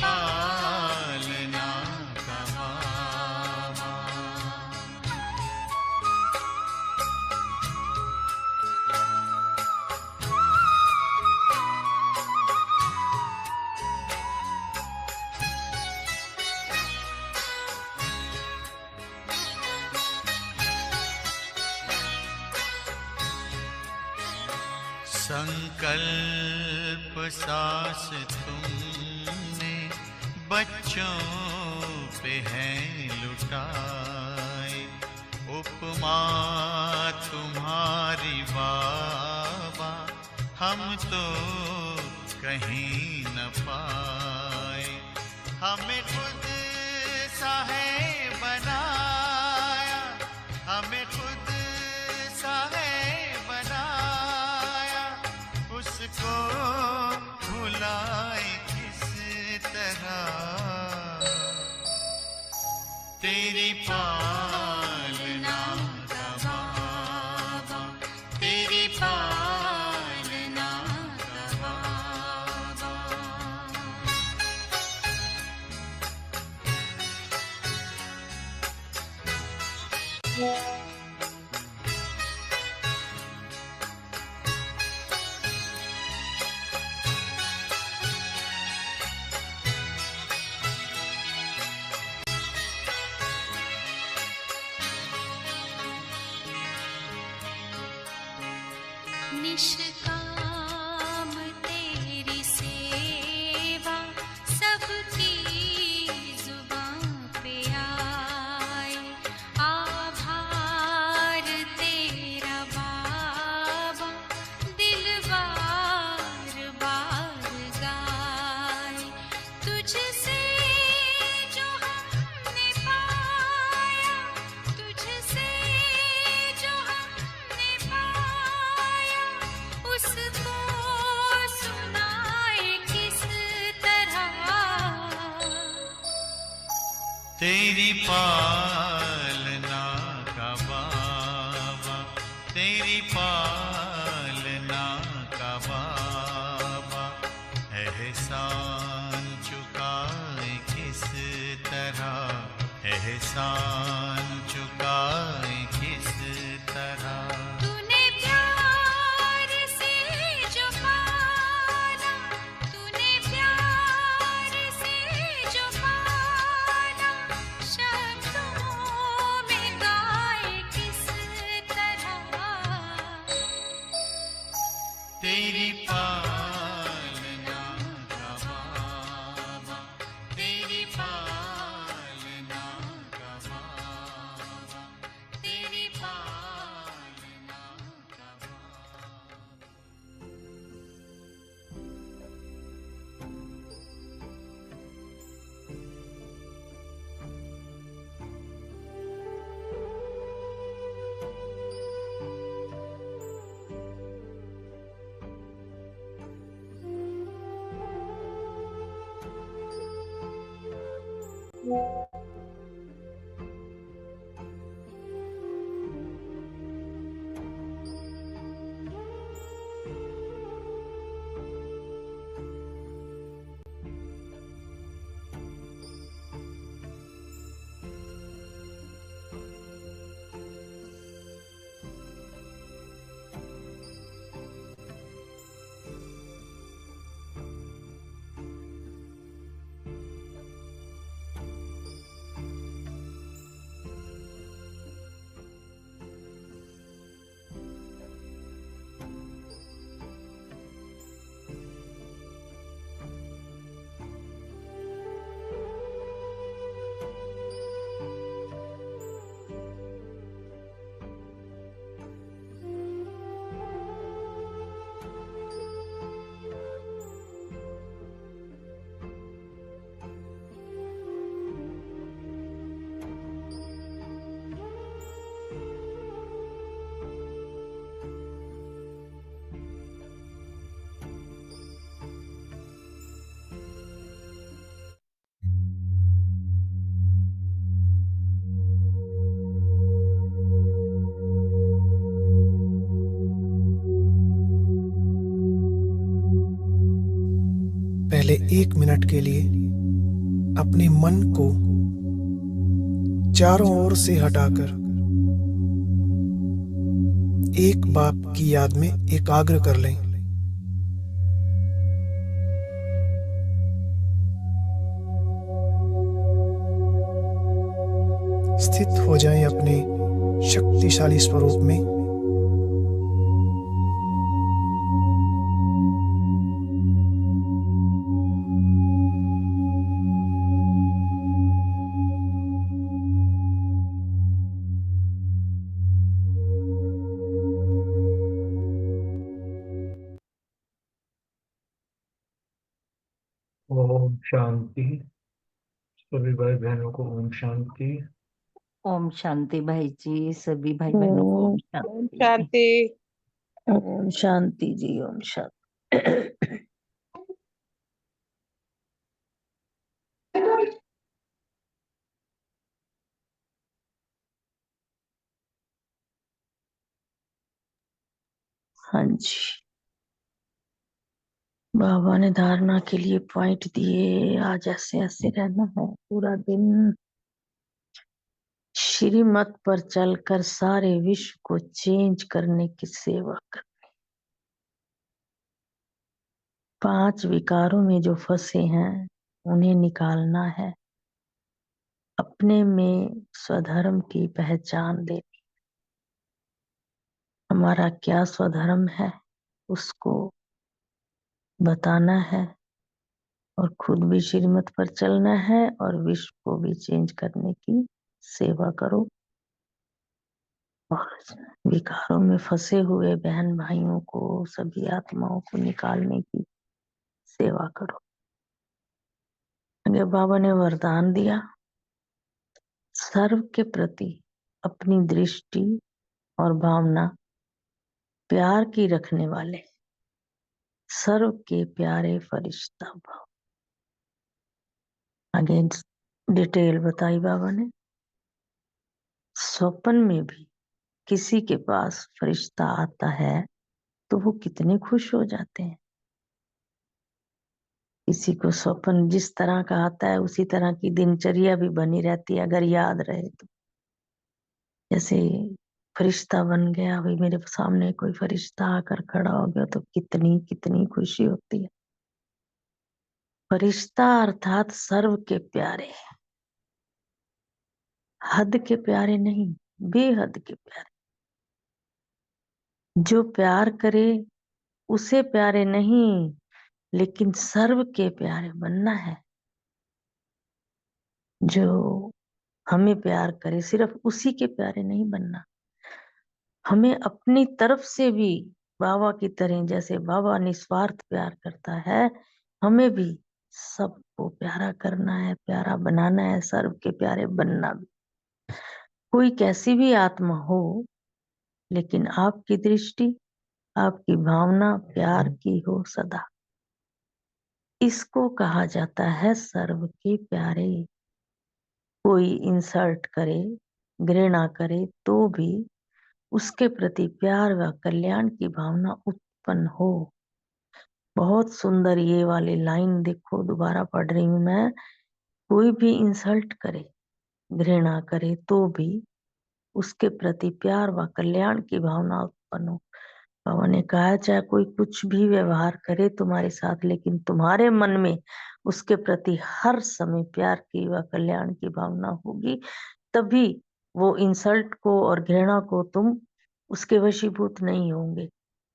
पालना का वादा। संकल्प सांस तुमने बच्चों पे है लुटाए, उपमा तुम्हारी बाबा हम तो कहीं न पाए। हमें खुद सा है बनाया, हमें खुद सा है बनाया, उसको भुलाए किस तरह। तेरी पालना का बाबा, तेरी पालना का बाबा। निष्काम तेरी सेवा सबकी जुबां पे आए, आभार तेरा बाबा दिल बार बार गाए। तुझसे जो हमने पाया, तुझसे जो हमने पाया, उसको सुनाए किस तरह। तेरी पालना का बाबा, तेरी पालना का बाबा। एहसान चुकाए किस तरह, एहसान चुकाए किस तरह। तूने प्यार से जो पाला, तूने प्यार से जो पाला, शब्दों में गाए किस तरह। तेरी पालना का बाबा, तेरी पालना का बाबा, तेरी पालना का बाबा। पहले 1 मिनट के लिए अपने मन को चारों ओर से हटाकर एक बाप की याद में एकाग्र कर लें। स्थित हो जाएं अपने शक्तिशाली स्वरूप में। ओम शांति। सभी भाई बहनों को ओम शांति। ओम शांति भाई जी, सभी भाई बहनों को ओम ओम शांति। शांति। ओम शांति जी, ओम शांति। हाँ जी, बाबा ने धारणा के लिए पॉइंट दिए। आज ऐसे ऐसे रहना है पूरा दिन, श्रीमत पर चलकर सारे विश्व को चेंज करने की सेवा कर। 5 विकारों में जो फंसे हैं उन्हें निकालना है, अपने में स्वधर्म की पहचान दे। हमारा क्या स्वधर्म है उसको बताना है और खुद भी श्रीमत पर चलना है और विश्व को भी चेंज करने की सेवा करो। और विकारों में फंसे हुए बहन भाइयों को, सभी आत्माओं को निकालने की सेवा करो। आगे बाबा ने वरदान दिया, सर्व के प्रति अपनी दृष्टि और भावना प्यार की रखने वाले सर्व के प्यारे फरिश्ता भाव। आगे डिटेल बताई बाबा ने। स्वप्न में भी किसी के पास फरिश्ता आता है तो वो कितने खुश हो जाते हैं। किसी को स्वप्न जिस तरह का आता है उसी तरह की दिनचर्या भी बनी रहती है, अगर याद रहे तो। जैसे फरिश्ता बन गया, भाई मेरे सामने कोई फरिश्ता आकर खड़ा हो गया तो कितनी कितनी खुशी होती है। फरिश्ता अर्थात सर्व के प्यारे, हद के प्यारे नहीं, बेहद के प्यारे। जो प्यार करे उसे प्यारे नहीं, लेकिन सर्व के प्यारे बनना है। जो हमें प्यार करे सिर्फ उसी के प्यारे नहीं बनना, हमें अपनी तरफ से भी बाबा की तरह, जैसे बाबा निस्वार्थ प्यार करता है, हमें भी सबको प्यारा करना है, प्यारा बनाना है, सर्व के प्यारे बनना भी। कोई कैसी भी आत्मा हो, लेकिन आपकी दृष्टि, आपकी भावना प्यार की हो सदा। इसको कहा जाता है सर्व के प्यारे। कोई इंसल्ट करे, घृणा करे तो भी उसके प्रति प्यार व कल्याण की भावना उत्पन्न हो। बहुत सुंदर ये वाली लाइन देखो, दोबारा पढ़ रही हूं मैं। कोई भी इंसल्ट करे, घृणा करे तो भी उसके प्रति प्यार व कल्याण की भावना उत्पन्न हो। बाबा ने कहा चाहे कोई कुछ भी व्यवहार करे तुम्हारे साथ, लेकिन तुम्हारे मन में उसके प्रति हर समय प्यार की व कल्याण की भावना होगी, तभी वो इंसल्ट को और घृणा को तुम उसके वशीभूत नहीं होंगे,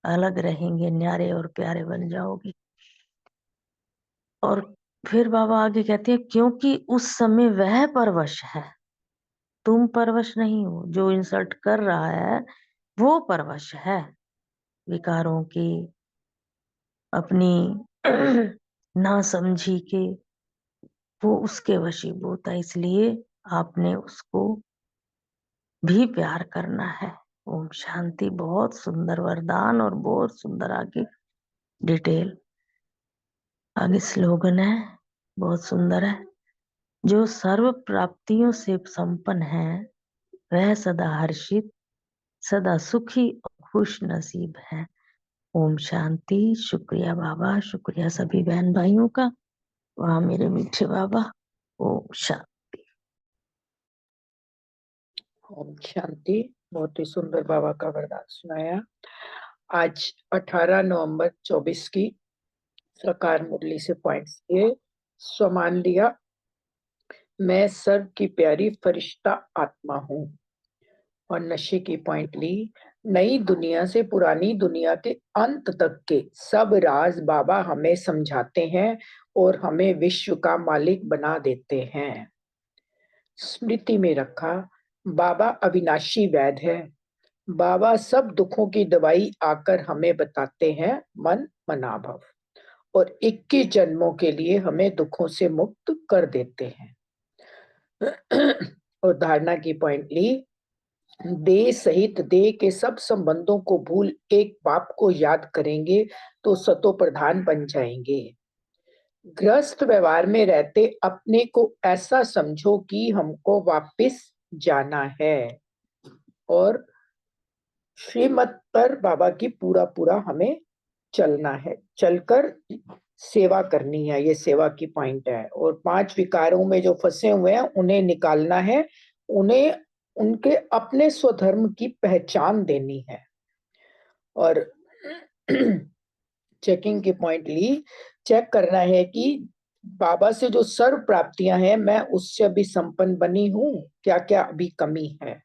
अलग रहेंगे, न्यारे और प्यारे बन जाओगे। और फिर बाबा आगे कहते हैं, क्योंकि उस समय वह परवश है, तुम परवश नहीं हो। जो इंसल्ट कर रहा है वो परवश है विकारों की, अपनी नासमझी के, वो उसके वशीभूत है। इसलिए आपने उसको भी प्यार करना है। ओम शांति। बहुत सुंदर वरदान और बहुत सुंदर आगे डिटेल। आगे स्लोगन है, बहुत सुंदर है। जो सर्व प्राप्तियों से संपन्न है वह सदा हर्षित, सदा सुखी और खुश नसीब है। ओम शांति। शुक्रिया बाबा, शुक्रिया सभी बहन भाइयों का। वहाँ मेरे मीठे बाबा। ओम शांति। ओम शांति। बहुत ही सुंदर बाबा का वरदान सुनाया। आज 18 नवंबर 24 की साकार मुरली से पॉइंट्स ये स्वमान लिया। मैं सर्व की प्यारी फरिश्ता आत्मा हूँ। और नशे की पॉइंट ली। नई दुनिया से पुरानी दुनिया के अंत तक के सब राज बाबा हमें समझाते हैं और हमें विश्व का मालिक बना देते हैं। स्मृति में रखा, बाबा अविनाशी वैद्य है। बाबा सब दुखों की दवाई आकर हमें बताते हैं मन मना भव, और 21 जन्मों के लिए हमें दुखों से मुक्त कर देते हैं। और धारणा की पॉइंट ली, देह सहित देह के सब संबंधों को भूल एक बाप को याद करेंगे तो सतो प्रधान बन जाएंगे। गृहस्थ व्यवहार में रहते अपने को ऐसा समझो कि हमको वापस जाना है, और श्रीमत पर बाबा की पूरा पूरा हमें चलना है, चलकर सेवा करनी है। ये सेवा की पॉइंट है। और 5 विकारों में जो फंसे हुए हैं उन्हें निकालना है, उन्हें उनके अपने स्वधर्म की पहचान देनी है। और चेकिंग की पॉइंट ली, चेक करना है कि बाबा से जो सर्व प्राप्तियां हैं मैं उससे अभी संपन्न बनी हूं, क्या क्या अभी कमी है।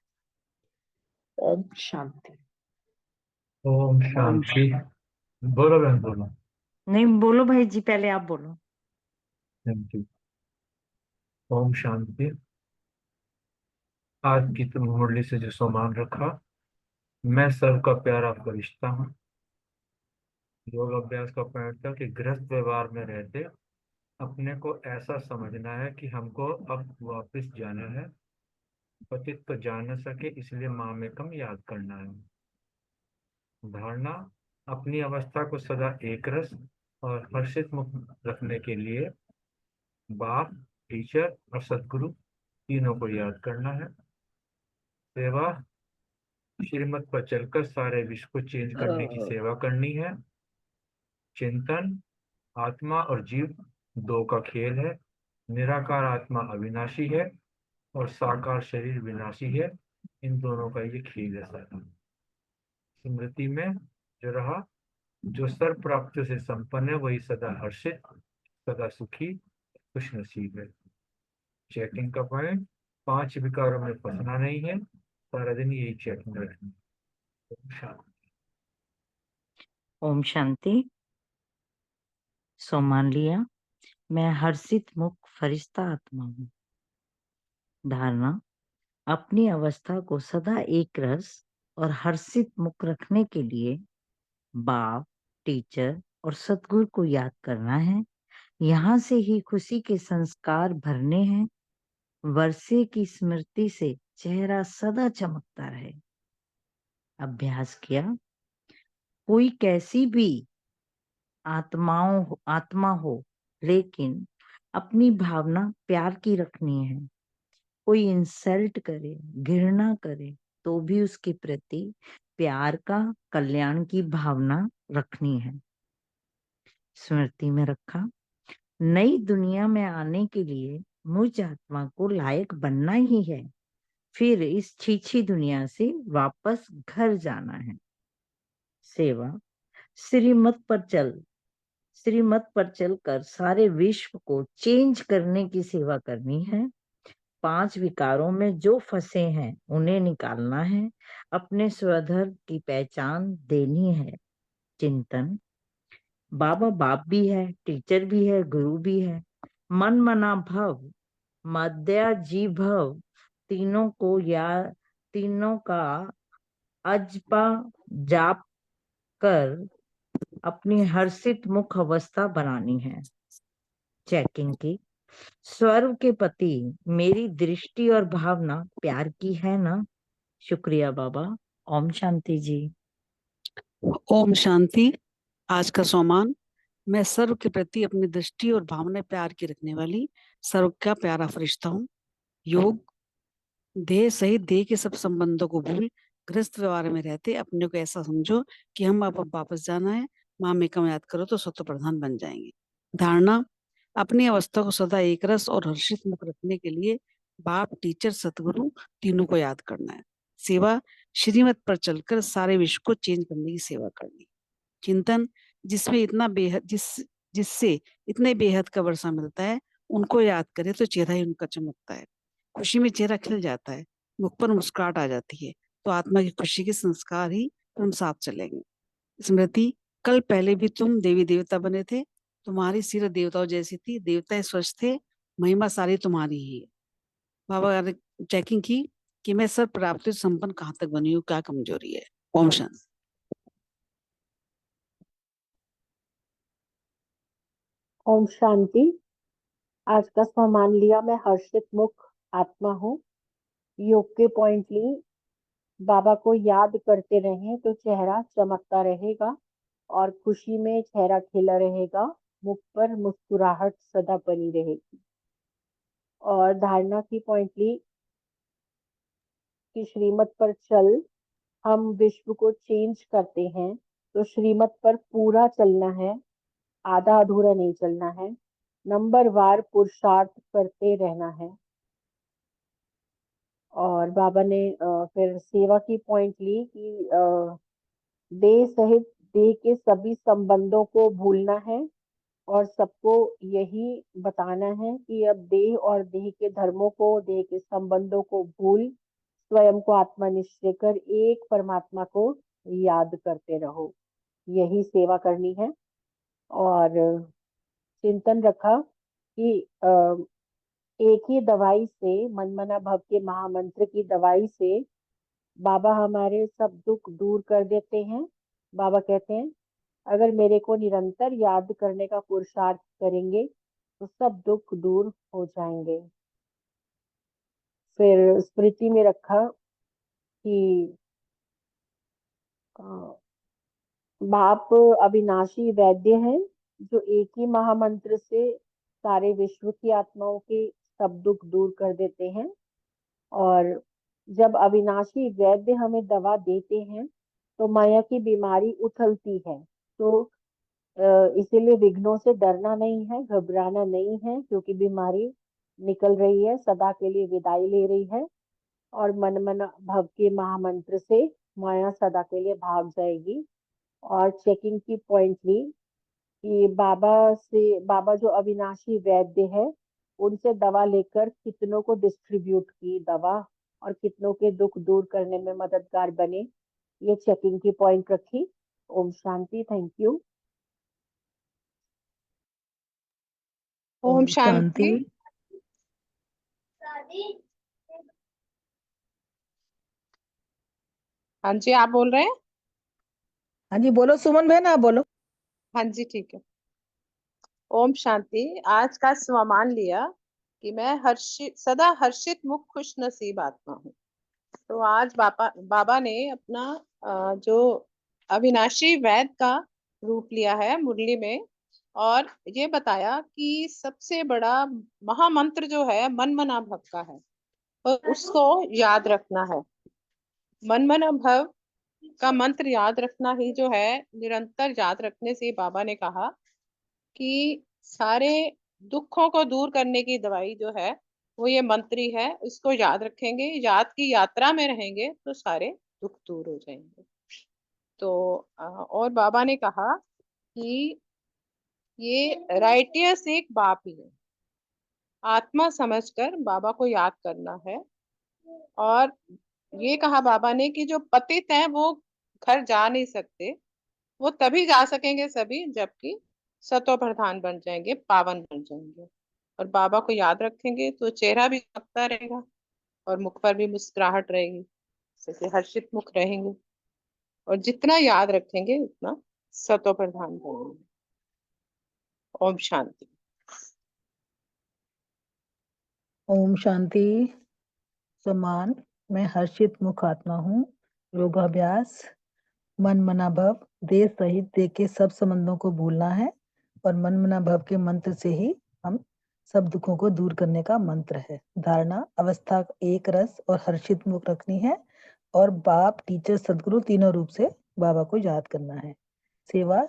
ओम शांति। ओम शांति। बोलो बहन बोलो। नहीं बोलो भाई जी, पहले आप बोलो। Thank you. ओम शांति। आज की तुम मुरली से जो सामान रखा, मैं सर्व का प्यारा फरिश्ता हूँ। योग अभ्यास का पॉइंट था कि गृहस्थ व्यवहार में रहते अपने को ऐसा समझना है कि हमको अब वापस जाना है। पतित तो जा न सके इसलिए माँ में कम याद करना है। धारणा, अपनी अवस्था को सदा एक रस और हर्षित मुक्त रखने के लिए बाप, टीचर और सदगुरु तीनों को याद करना है। सेवा, श्रीमत पर चलकर सारे विश्व को चेंज करने की सेवा करनी है। चिंतन, आत्मा और जीव दो का खेल है। निराकार आत्मा अविनाशी है और साकार शरीर विनाशी है। इन दोनों का ये खेल है सारा। स्मृति में जो रहा, जो सर्व प्राप्ति से संपन्न है वही सदा हर्षित, सदा सुखी, खुश नसीब है। चेकिंग का पॉइंट, 5 विकारों में फंसना नहीं है, सारा दिन यही चेकिंग रखनी। ओम शांति। सो मान लिया, मैं हर्षित मुख फरिश्ता आत्मा हूँ। धारणा, अपनी अवस्था को सदा एक रस और हर्षित मुख रखने के लिए बाप, टीचर और सदगुरु को याद करना है। यहाँ से ही खुशी के संस्कार भरने हैं। वर्षे की स्मृति से चेहरा सदा चमकता रहे। अभ्यास किया, कोई कैसी भी आत्मा हो, लेकिन अपनी भावना प्यार की रखनी है। कोई इंसल्ट करे, घृणा करे तो भी उसके प्रति प्यार का, कल्याण की भावना रखनी है। स्मृति में रखा, नई दुनिया में आने के लिए मुझ आत्मा को लायक बनना ही है, फिर इस छीछी दुनिया से वापस घर जाना है। सेवा, श्रीमत पर चलकर सारे विश्व को चेंज करने की सेवा करनी है। 5 विकारों में जो फंसे हैं उन्हें निकालना है, अपने स्वधर्म की पहचान देनी है। चिंतन, बाबा बाप भी है, टीचर भी है, गुरु भी है। मन मना भव, मध्या जी भव, तीनों का अजपा जाप कर अपनी हर्षित मुख अवस्था बनानी है। चेकिंग की, स्वर्ग के पति मेरी दृष्टि और भावना प्यार की है ना? शुक्रिया बाबा। ओम शांति जी। ओम शांति। आज का सोमान, मैं सर्व के प्रति अपनी दृष्टि और भावना प्यार की रखने वाली सर्व का प्यारा फरिश्ता हूँ। योग, देह सहित देह के सब संबंधों को भूल गृहस्थ व्यवहार में रहते अपने को ऐसा समझो कि हम अब वापस जाना है। माँ में कम याद करो तो स्वतः प्रधान बन जाएंगे। धारणा, अपनी अवस्था को सदा एक रस और हर्षित मुख रखने के लिए बाप, टीचर, सतगुरु तीनों को याद करना है। सेवा, श्रीमत पर चलकर सारे विश्व को चेंज करने की सेवा करनी। चिंतन, जिसमें इतना बेहद जिससे इतने बेहद का वर्षा मिलता है, उनको याद करे तो चेहरा ही उनका चमकता है, खुशी में चेहरा खिल जाता है, मुख पर मुस्कुराहट आ जाती है, तो आत्मा की खुशी के संस्कार ही तुम साथ चलेंगे। स्मृति, कल पहले भी तुम देवी देवता बने थे, तुम्हारी सीरत देवताओं जैसी थी, देवता स्वच्छ थे, महिमा सारी तुम्हारी ही है। बाबा ने चेकिंग की कि मैं सर्व प्राप्ति संपन्न कहाँ तक बनी हूँ, क्या कमजोरी है। ओम शांति। ओम शांति। आज का सम्मान लिया, मैं हर्षित मुख आत्मा हूँ। योग के पॉइंट ली, बाबा को याद करते रहें तो चेहरा चमकता रहेगा और खुशी में चेहरा खिला रहेगा, मुख पर मुस्कुराहट सदा बनी रहेगी। और धारणा की पॉइंट ली कि श्रीमत पर चल, हम विश्व को चेंज करते हैं तो श्रीमत पर पूरा चलना है, आधा अधूरा नहीं चलना है, नंबर वार पुरुषार्थ करते रहना है। और बाबा ने फिर सेवा की पॉइंट ली कि देह सहित देह के सभी संबंधों को भूलना है और सबको यही बताना है कि अब देह और देह के धर्मों को, देह के संबंधों को भूल स्वयं को आत्मा निश्चय कर एक परमात्मा को याद करते रहो, यही सेवा करनी है। और चिंतन रखा कि एक ही दवाई से, मनमना भव के महामंत्र की दवाई से बाबा हमारे सब दुख दूर कर देते हैं। बाबा कहते हैं अगर मेरे को निरंतर याद करने का पुरुषार्थ करेंगे तो सब दुख दूर हो जाएंगे। फिर स्मृति में रखा कि बाप अविनाशी वैद्य हैं जो एक ही महामंत्र से सारे विश्व की आत्माओं के सब दुख दूर कर देते हैं। और जब अविनाशी वैद्य हमें दवा देते हैं तो माया की बीमारी उथलती है, तो इसीलिए विघ्नों से डरना नहीं है, घबराना नहीं है, क्योंकि बीमारी निकल रही है, सदा के लिए विदाई ले रही है। और मनमना भव के महामंत्र से माया सदा के लिए भाग जाएगी। और चेकिंग की पॉइंट ली कि बाबा जो अविनाशी वैद्य है, उनसे दवा लेकर कितनों को डिस्ट्रीब्यूट की दवा और कितनों के दुख दूर करने में मददगार बने, ये चेकिंग की पॉइंट रखी। ओम शांति। Thank you. ओम शांति। हाँ जी, आप बोल रहे हैं? हाँ जी बोलो सुमन बहन, आप बोलो। हाँ जी, ठीक है। ओम शांति। आज का सम्मान लिया कि मैं सदा हर्षित मुख खुश नसीब आत्मा हूँ। तो आज बाबा ने अपना जो अविनाशी वैद्य का रूप लिया है मुरली में, और ये बताया कि सबसे बड़ा महामंत्र जो है मनमना भव का है, और उसको याद रखना है। मनमना भव का मंत्र याद रखना ही जो है, निरंतर याद रखने से बाबा ने कहा कि सारे दुखों को दूर करने की दवाई जो है वो ये मंत्र ही है। इसको याद रखेंगे, याद की यात्रा में रहेंगे तो सारे दुख दूर हो जाएंगे। तो और बाबा ने कहा कि ये राइटियस एक बाप ही है, आत्मा समझकर बाबा को याद करना है। और ये कहा बाबा ने कि जो पतित हैं वो घर जा नहीं सकते, वो तभी जा सकेंगे सभी जबकि सतो प्रधान बन जाएंगे, पावन बन जाएंगे। और बाबा को याद रखेंगे तो चेहरा भी चमकता रहेगा और मुख पर भी मुस्कुराहट रहेगी, जैसे हर्षित मुख रहेंगे। और जितना याद रखेंगे उतना सतो प्रधान बनेंगे। ओम शांति। ओम शांति। सम्मान, मैं हर्षित मुख आत्मा हूँ। योगाभ्यास, मन मना भव, देह सहित देह के सब संबंधों को भूलना है और मन मना भव के मंत्र से ही हम सब दुखों को दूर करने का मंत्र है। धारणा, अवस्था एक रस और हर्षित मुख रखनी है और बाप, टीचर, सदगुरु तीनों रूप से बाबा को याद करना है। सेवा,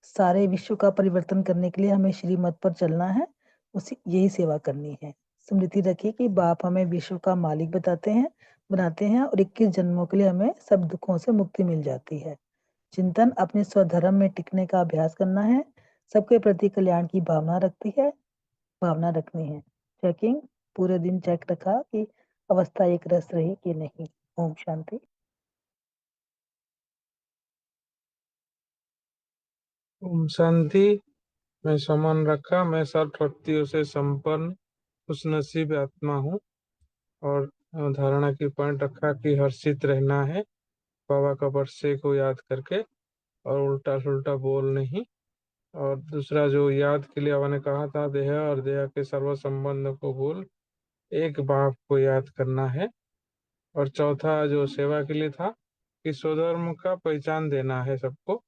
सारे विश्व का परिवर्तन करने के लिए हमें श्रीमत पर चलना है उसी यही सेवा करनी है। स्मृति रखिए कि बाप हमें विश्व का मालिक बनाते हैं और 21 जन्मों के लिए हमें सब दुखों से मुक्ति मिल जाती है। चिंतन अपने स्वधर्म में टिकने का अभ्यास करना है। सबके प्रति कल्याण की भावना रखनी है। चेकिंग, पूरे दिन चेक रखा कि अवस्था एक रस रही कि नहीं। ओम शांति। ओम शांति। मैं सम्मान रखा। मैं सर्व शक्तियों से संपन्न खुशनसीब आत्मा हूँ। और धारणा की पॉइंट रखा कि हर्षित रहना है बाबा का वर्षे को याद करके, और उल्टा सुल्टा बोल नहीं। और दूसरा जो याद के लिए बाबा ने कहा था, देह और देह के सर्व संबंध को भूल एक बाप को याद करना है। और चौथा जो सेवा के लिए था कि स्वधर्म का पहचान देना है सबको।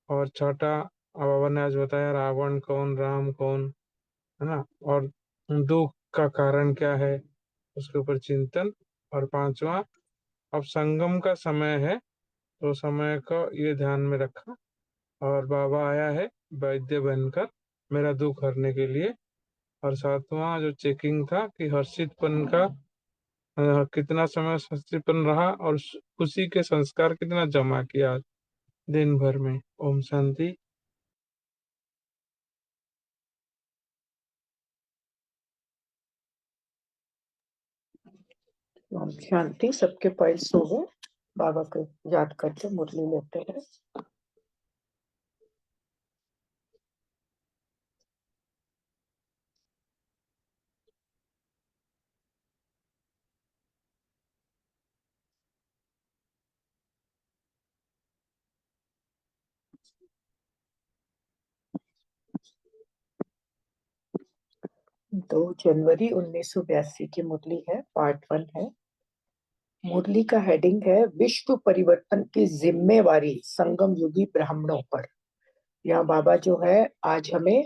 और छठा बाबा ने आज बताया रावण कौन, राम कौन, है ना, और दुख का कारण क्या है, उसके ऊपर चिंतन। और पांचवा, अब संगम का समय है तो समय को ये ध्यान में रखा। और बाबा आया है वैद्य बनकर मेरा दुख हरने के लिए। और सातवां जो चेकिंग था कि हर्षितपन का कितना समय हर्षितपन रहा और खुशी के संस्कार कितना जमा किया दिन भर में। ओम शांति। ओम शांति। सबके पॉइंट्स हो गए। बाबा को याद करके मुरली लेते हैं। दो जनवरी 1982 की मुरली है, पार्ट 1 है। मुरली का हेडिंग है विश्व परिवर्तन की जिम्मेवारी संगम युगी ब्राह्मणों पर। यहाँ बाबा जो है आज हमें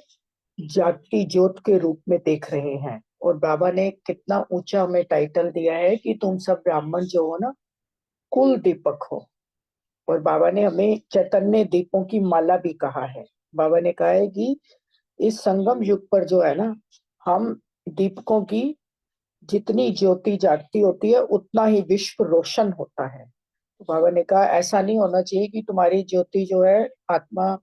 जागती ज्योत के रूप में देख रहे हैं। और बाबा ने कितना ऊंचा हमें टाइटल दिया है कि तुम सब ब्राह्मण जो हो ना, कुल दीपक हो। और बाबा ने हमें चैतन्य दीपों की माला भी कहा है। बाबा ने कहा है कि इस संगम युग पर जो है ना, हम दीपकों की जितनी ज्योति जागती होती है उतना ही विश्व रोशन होता है। तो बाबा ने कहा ऐसा नहीं होना चाहिए कि तुम्हारी ज्योति जो है, आत्मा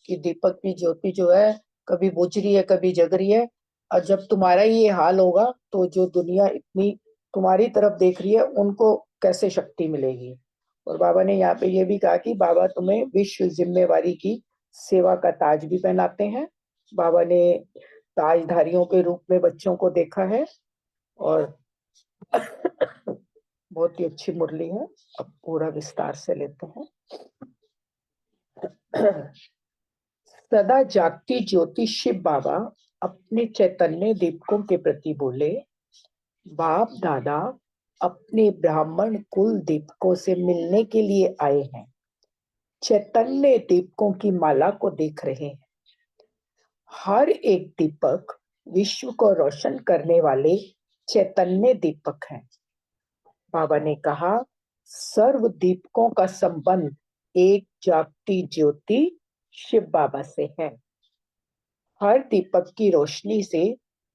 की दीपक की ज्योति जो है, कभी बुझ रही है कभी जग रही है। और जब तुम्हारा ये हाल होगा तो जो दुनिया इतनी तुम्हारी तरफ देख रही है उनको कैसे शक्ति मिलेगी। और बाबा ने यहाँ पे ये भी कहा कि बाबा तुम्हें विश्व जिम्मेवारी की सेवा का ताज भी पहनाते हैं। बाबा ने ताजधारियों के रूप में बच्चों को देखा है। और बहुत ही अच्छी मुरली है। अब पूरा विस्तार से लेते हैं। सदा जागती ज्योति शिव बाबा अपने चैतन्य दीपकों के प्रति बोले, बाप दादा अपने ब्राह्मण कुल दीपकों से मिलने के लिए आए हैं। चैतन्य दीपकों की माला को देख रहे हैं। हर एक दीपक विश्व को रोशन करने वाले चैतन्य दीपक हैं। बाबा ने कहा सर्व दीपकों का संबंध एक जागती ज्योति शिव बाबा से है। हर दीपक की रोशनी से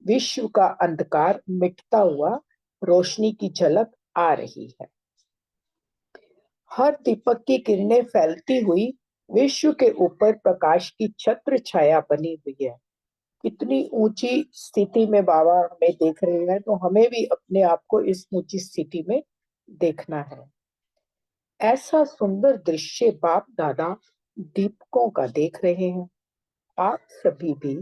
विश्व का अंधकार मिटता हुआ रोशनी की झलक आ रही है। हर दीपक की किरणें फैलती हुई विश्व के ऊपर प्रकाश की छत्र छाया बनी हुई है। कितनी ऊंची स्थिति में बाबा हमें देख रहे हैं, तो हमें भी अपने आप को इस ऊंची स्थिति में देखना है। ऐसा सुंदर दृश्य बाप दादा दीपकों का देख रहे हैं। आप सभी भी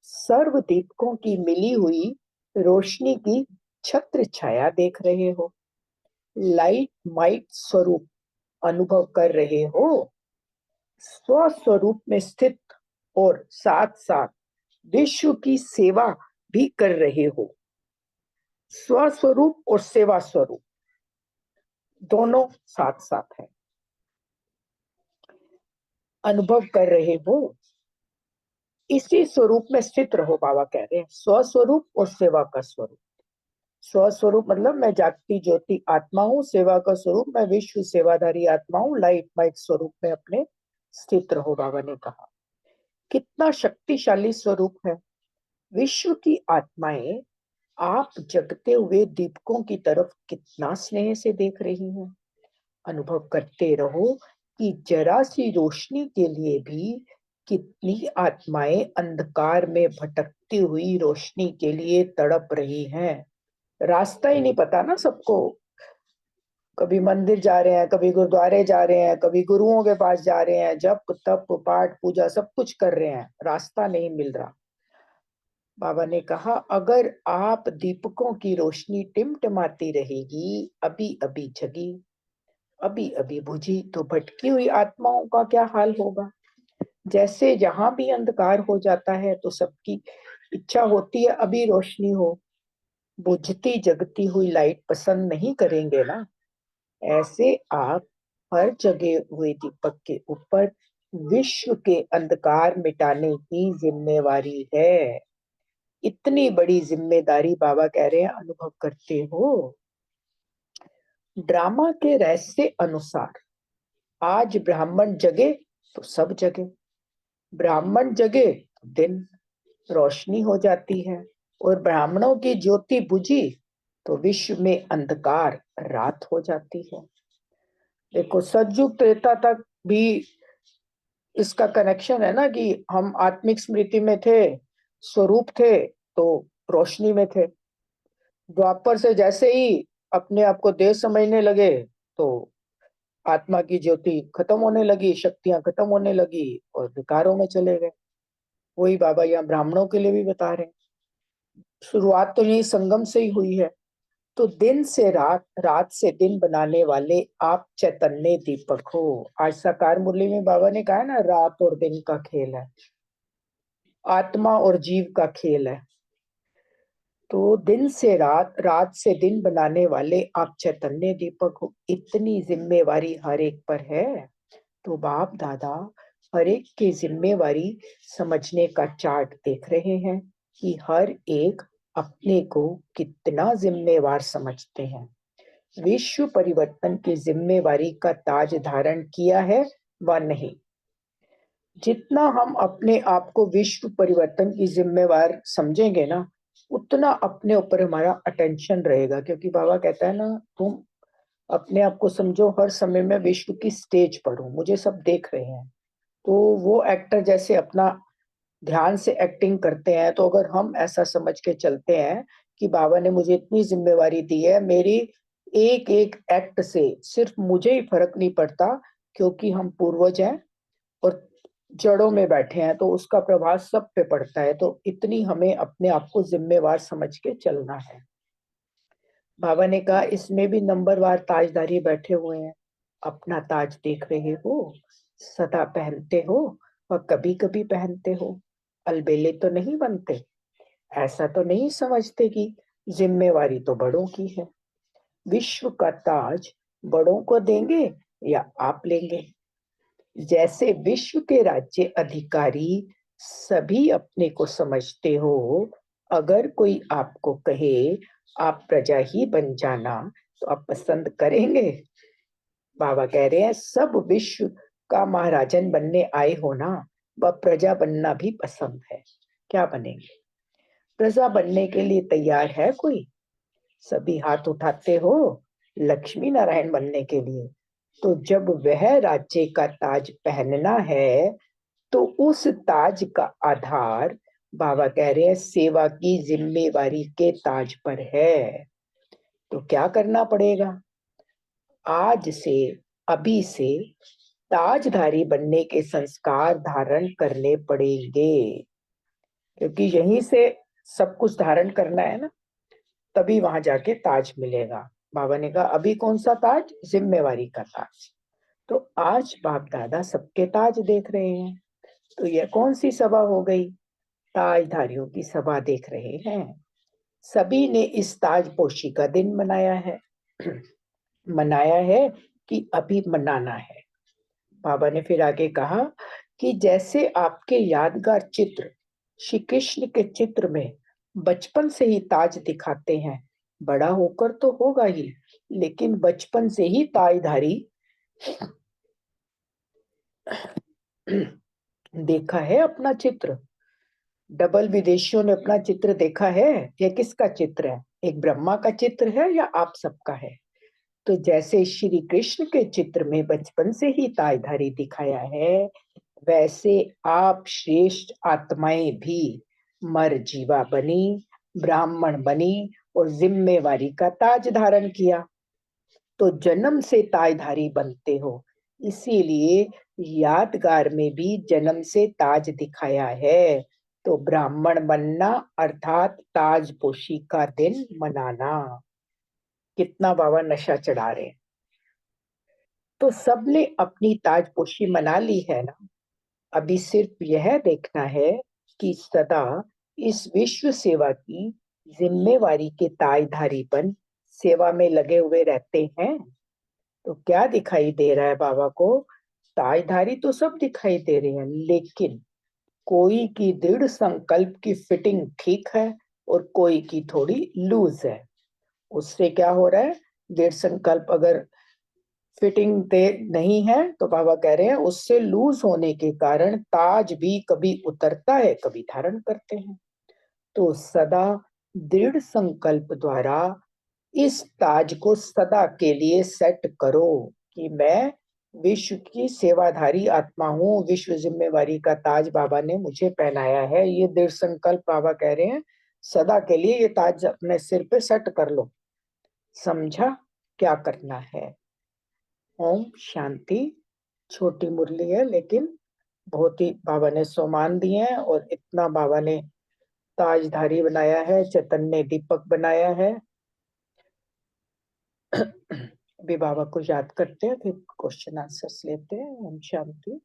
सर्व दीपकों की मिली हुई रोशनी की छत्र छाया देख रहे हो। लाइट माइट स्वरूप अनुभव कर रहे हो। स्वस्वरूप में स्थित और साथ साथ विश्व की सेवा भी कर रहे हो। स्वस्वरूप और सेवा स्वरूप दोनों साथ साथ है। अनुभव कर रहे हो, इसी स्वरूप में स्थित रहो। बाबा कह रहे हैं स्वस्वरूप और सेवा का स्वरूप। स्वस्वरूप मतलब मैं जागती ज्योति आत्मा हूँ, सेवा का स्वरूप मैं विश्व सेवाधारी आत्मा हूँ। लाइट माइट स्वरूप में अपने स्थित रहो। बाबा ने कहा कितना शक्तिशाली स्वरूप है। विश्व की आत्माएं आप जगते हुए दीपकों की तरफ कितना स्नेह से देख रही हैं। अनुभव करते रहो कि जरा सी रोशनी के लिए भी कितनी आत्माएं अंधकार में भटकती हुई रोशनी के लिए तड़प रही हैं। रास्ता ही नहीं पता ना सबको। कभी मंदिर जा रहे हैं, कभी गुरुद्वारे जा रहे हैं, कभी गुरुओं के पास जा रहे हैं, जप तप पाठ पूजा सब कुछ कर रहे हैं, रास्ता नहीं मिल रहा। बाबा ने कहा अगर आप दीपकों की रोशनी टिमटिमाती रहेगी, अभी अभी जगी, अभी अभी बुझी, तो भटकी हुई आत्माओं का क्या हाल होगा। जैसे जहां भी अंधकार हो जाता है तो सबकी इच्छा होती है अभी रोशनी हो, बुझती जगती हुई लाइट पसंद नहीं करेंगे ना। ऐसे आप हर जगह हुए दीपक के ऊपर विश्व के अंधकार मिटाने की जिम्मेवारी है। इतनी बड़ी जिम्मेदारी बाबा कह रहे हैं अनुभव करते हो। ड्रामा के रहस्य अनुसार आज ब्राह्मण जगे तो सब जगे, ब्राह्मण जगे तो दिन रोशनी हो जाती है, और ब्राह्मणों की ज्योति बुझी तो विश्व में अंधकार रात हो जाती है। देखो सतयुग त्रेता तक भी इसका कनेक्शन है ना, कि हम आत्मिक स्मृति में थे, स्वरूप थे तो रोशनी में थे। द्वापर से जैसे ही अपने आप को देह समझने लगे तो आत्मा की ज्योति खत्म होने लगी, शक्तियां खत्म होने लगी और विकारों में चले गए। वही बाबा यहाँ ब्राह्मणों के लिए भी बता रहे हैं। शुरुआत तो यही संगम से ही हुई है। तो दिन से रात, रात से दिन बनाने वाले आप चैतन्य दीपक हो। आज साकार मुरली में बाबा ने कहा है ना, रात और दिन का खेल है, आत्मा और जीव का खेल है। तो दिन से रात, रात से दिन बनाने वाले आप चैतन्य दीपक हो। इतनी जिम्मेवारी हर एक पर है। तो बाप दादा हर एक की जिम्मेवारी समझने का चार्ट देख रहे हैं कि हर एक अपने को कितना जिम्मेवार समझते हैं। विश्व परिवर्तन की जिम्मेवारी का ताज धारण किया है व नहीं। जितना हम अपने आप को विश्व परिवर्तन की जिम्मेवार समझेंगे ना, उतना अपने ऊपर हमारा अटेंशन रहेगा। क्योंकि बाबा कहता है ना, तुम अपने आप को समझो हर समय में विश्व की स्टेज पर हूँ, मुझे सब देख रहे हैं। तो वो एक्टर जैसे अपना ध्यान से एक्टिंग करते हैं, तो अगर हम ऐसा समझ के चलते हैं कि बाबा ने मुझे इतनी जिम्मेवारी दी है, मेरी एक एक एक्ट से सिर्फ मुझे ही फर्क नहीं पड़ता, क्योंकि हम पूर्वज हैं और जड़ों में बैठे हैं, तो उसका प्रभाव सब पे पड़ता है। तो इतनी हमें अपने आप को जिम्मेवार समझ के चलना है। बाबा ने कहा इसमें भी नंबरवार ताजदारी बैठे हुए हैं। अपना ताज देख रहे हो, सदा पहनते हो और कभी कभी पहनते हो, अलबेले तो नहीं बनते। ऐसा तो नहीं समझते कि जिम्मेवारी तो बड़ों की है। विश्व का ताज बड़ों को देंगे या आप लेंगे। जैसे विश्व के राज्य अधिकारी सभी अपने को समझते हो, अगर कोई आपको कहे आप प्रजा ही बन जाना, तो आप पसंद करेंगे। बाबा कह रहे हैं सब विश्व का महाराजन बनने आए हो ना, वह प्रजा बनना भी पसंद है। क्या बनेंगे? प्रजा बनने के लिए तैयार है कोई? सभी हाथ उठाते हो लक्ष्मी नारायण बनने के लिए। तो जब वह राज्य का ताज पहनना है, तो उस ताज का आधार बाबा कह रहे हैं सेवा की जिम्मेवारी के ताज पर है। तो क्या करना पड़ेगा? आज से, अभी से ताजधारी बनने के संस्कार धारण करने पड़ेंगे। क्योंकि यहीं से सब कुछ धारण करना है ना, तभी वहां जाके ताज मिलेगा। बाबा ने कहा अभी कौन सा ताज? जिम्मेवारी का ताज। तो आज बाप दादा सबके ताज देख रहे हैं। तो यह कौन सी सभा हो गई? ताजधारियों की सभा देख रहे हैं। सभी ने इस ताजपोशी का दिन मनाया है। मनाया है कि अभी मनाना है। बाबा ने फिर आगे कहा कि जैसे आपके यादगार चित्र श्री कृष्ण के चित्र में बचपन से ही ताज दिखाते हैं, बड़ा होकर तो होगा ही, लेकिन बचपन से ही ताजधारी देखा है अपना चित्र। डबल विदेशियों ने अपना चित्र देखा है? ये किसका चित्र है? एक ब्रह्मा का चित्र है या आप सबका है? तो जैसे श्री कृष्ण के चित्र में बचपन से ही ताजधारी दिखाया है, वैसे आप श्रेष्ठ आत्माएं भी मर जीवा बनी, ब्राह्मण बनी और जिम्मेवारी का ताज धारण किया। तो जन्म से ताजधारी बनते हो, इसीलिए यादगार में भी जन्म से ताज दिखाया है। तो ब्राह्मण बनना अर्थात ताजपोशी का दिन मनाना। कितना बाबा नशा चढ़ा रहे हैं। तो सबने अपनी ताजपोशी मना ली है ना। अभी सिर्फ यह देखना है कि सदा इस विश्व सेवा की जिम्मेवारी के ताजधारीपन सेवा में लगे हुए रहते हैं। तो क्या दिखाई दे रहा है बाबा को? ताजधारी तो सब दिखाई दे रहे हैं, लेकिन कोई की दृढ़ संकल्प की फिटिंग ठीक है और कोई की थोड़ी लूज है। उससे क्या हो रहा है? दृढ़ संकल्प अगर फिटिंग दे नहीं है तो बाबा कह रहे हैं उससे लूज होने के कारण ताज भी कभी उतरता है, कभी धारण करते हैं। तो सदा दृढ़ संकल्प द्वारा इस ताज को सदा के लिए सेट करो कि मैं विश्व की सेवाधारी आत्मा हूँ, विश्व जिम्मेवारी का ताज बाबा ने मुझे पहनाया है। ये दृढ़ संकल्प बाबा कह रहे हैं सदा के लिए ये ताज अपने सिर पे सेट कर लो। समझा क्या करना है? ओम शांति। छोटी मुरली है लेकिन बहुत ही बाबा ने सम्मान दिए हैं और इतना बाबा ने ताजधारी बनाया है, चैतन्य दीपक बनाया है। अभी बाबा को याद करते हैं, फिर क्वेश्चन आंसर्स लेते हैं। ओम शांति।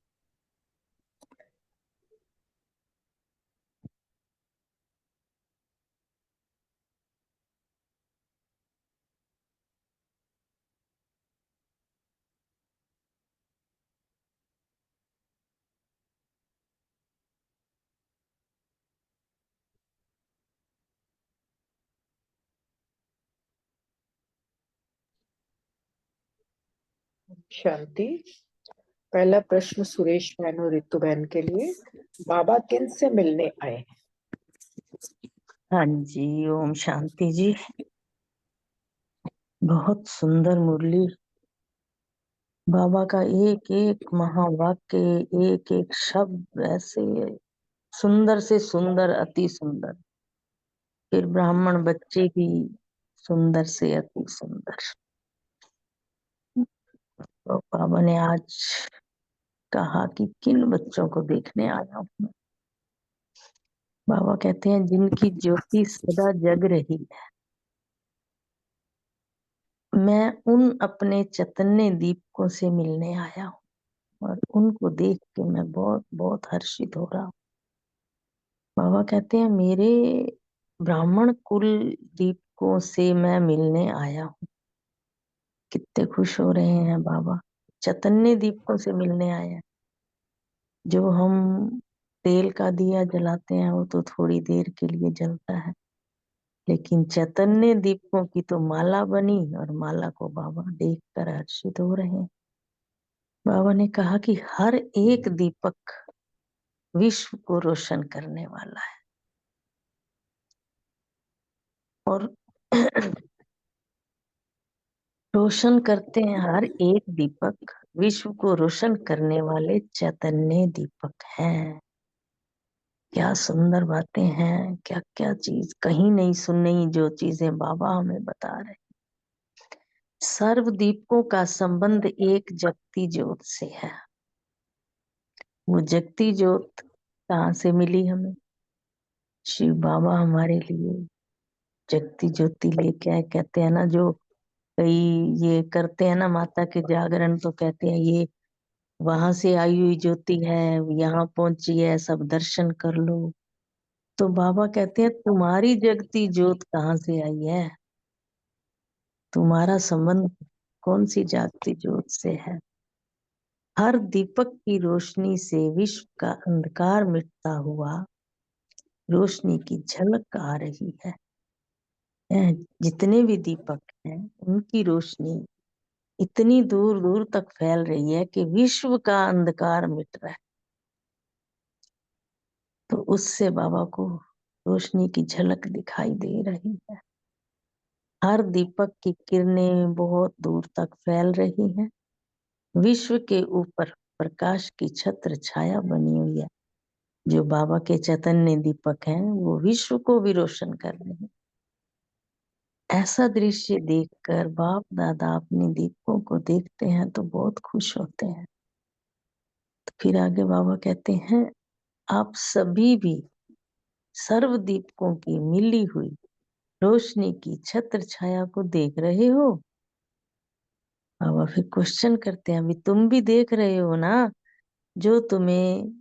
शांति। पहला प्रश्न सुरेश बहन और रितु बहन के लिए, बाबा किन से मिलने आए? हाँ जी, ओम शांति जी। बहुत सुंदर मुरली। बाबा का एक एक महावाक्य, एक एक शब्द ऐसे सुंदर से सुंदर, अति सुंदर। फिर ब्राह्मण बच्चे भी सुंदर से अति सुंदर। तो बाबा ने आज कहा कि किन बच्चों को देखने आया हूँ। बाबा कहते हैं जिनकी ज्योति सदा जग रही है। मैं उन अपने चैतन्य दीपकों से मिलने आया हूँ और उनको देख के मैं बहुत बहुत हर्षित हो रहा हूँ। बाबा कहते हैं मेरे ब्राह्मण कुल दीपकों से मैं मिलने आया हूँ। कितने खुश हो रहे हैं बाबा। चैतन्य दीपकों से मिलने आया। जो हम तेल का दिया जलाते हैं वो तो थोड़ी देर के लिए जलता है, लेकिन चैतन्य दीपकों की तो माला बनी और माला को बाबा देखकर हर्षित हो रहे हैं। बाबा ने कहा कि हर एक दीपक विश्व को रोशन करने वाला है और रोशन करते हैं। हर एक दीपक विश्व को रोशन करने वाले चैतन्य दीपक हैं। क्या सुंदर बातें हैं, क्या क्या चीज कहीं नहीं सुनी जो चीजें बाबा हमें बता रहे। सर्व दीपकों का संबंध एक जगती ज्योत से है। वो जगती ज्योत कहाँ से मिली हमें? शिव बाबा हमारे लिए जगती ज्योति लेके आए। कहते हैं ना, जो कई ये करते हैं ना माता के जागरण, तो कहते हैं ये वहां से आई हुई ज्योति है, यहाँ पहुंची है, सब दर्शन कर लो। तो बाबा कहते हैं तुम्हारी जगती ज्योत कहाँ से आई है? तुम्हारा संबंध कौन सी जागती ज्योत से है? हर दीपक की रोशनी से विश्व का अंधकार मिटता हुआ रोशनी की झलक आ रही है। जितने भी दीपक हैं उनकी रोशनी इतनी दूर दूर तक फैल रही है कि विश्व का अंधकार मिट रहा है। तो उससे बाबा को रोशनी की झलक दिखाई दे रही है। हर दीपक की किरणें बहुत दूर तक फैल रही हैं। विश्व के ऊपर प्रकाश की छत्र छाया बनी हुई है। जो बाबा के चैतन्य दीपक हैं वो विश्व को भी रोशन कर रहे हैं। ऐसा दृश्य देखकर बाप दादा अपने दीपकों को देखते हैं तो बहुत खुश होते हैं। तो फिर आगे बाबा कहते हैं, आप सभी भी सर्व दीपकों की मिली हुई रोशनी की छत्र छाया को देख रहे हो। बाबा फिर क्वेश्चन करते हैं, अभी तुम भी देख रहे हो ना, जो तुम्हें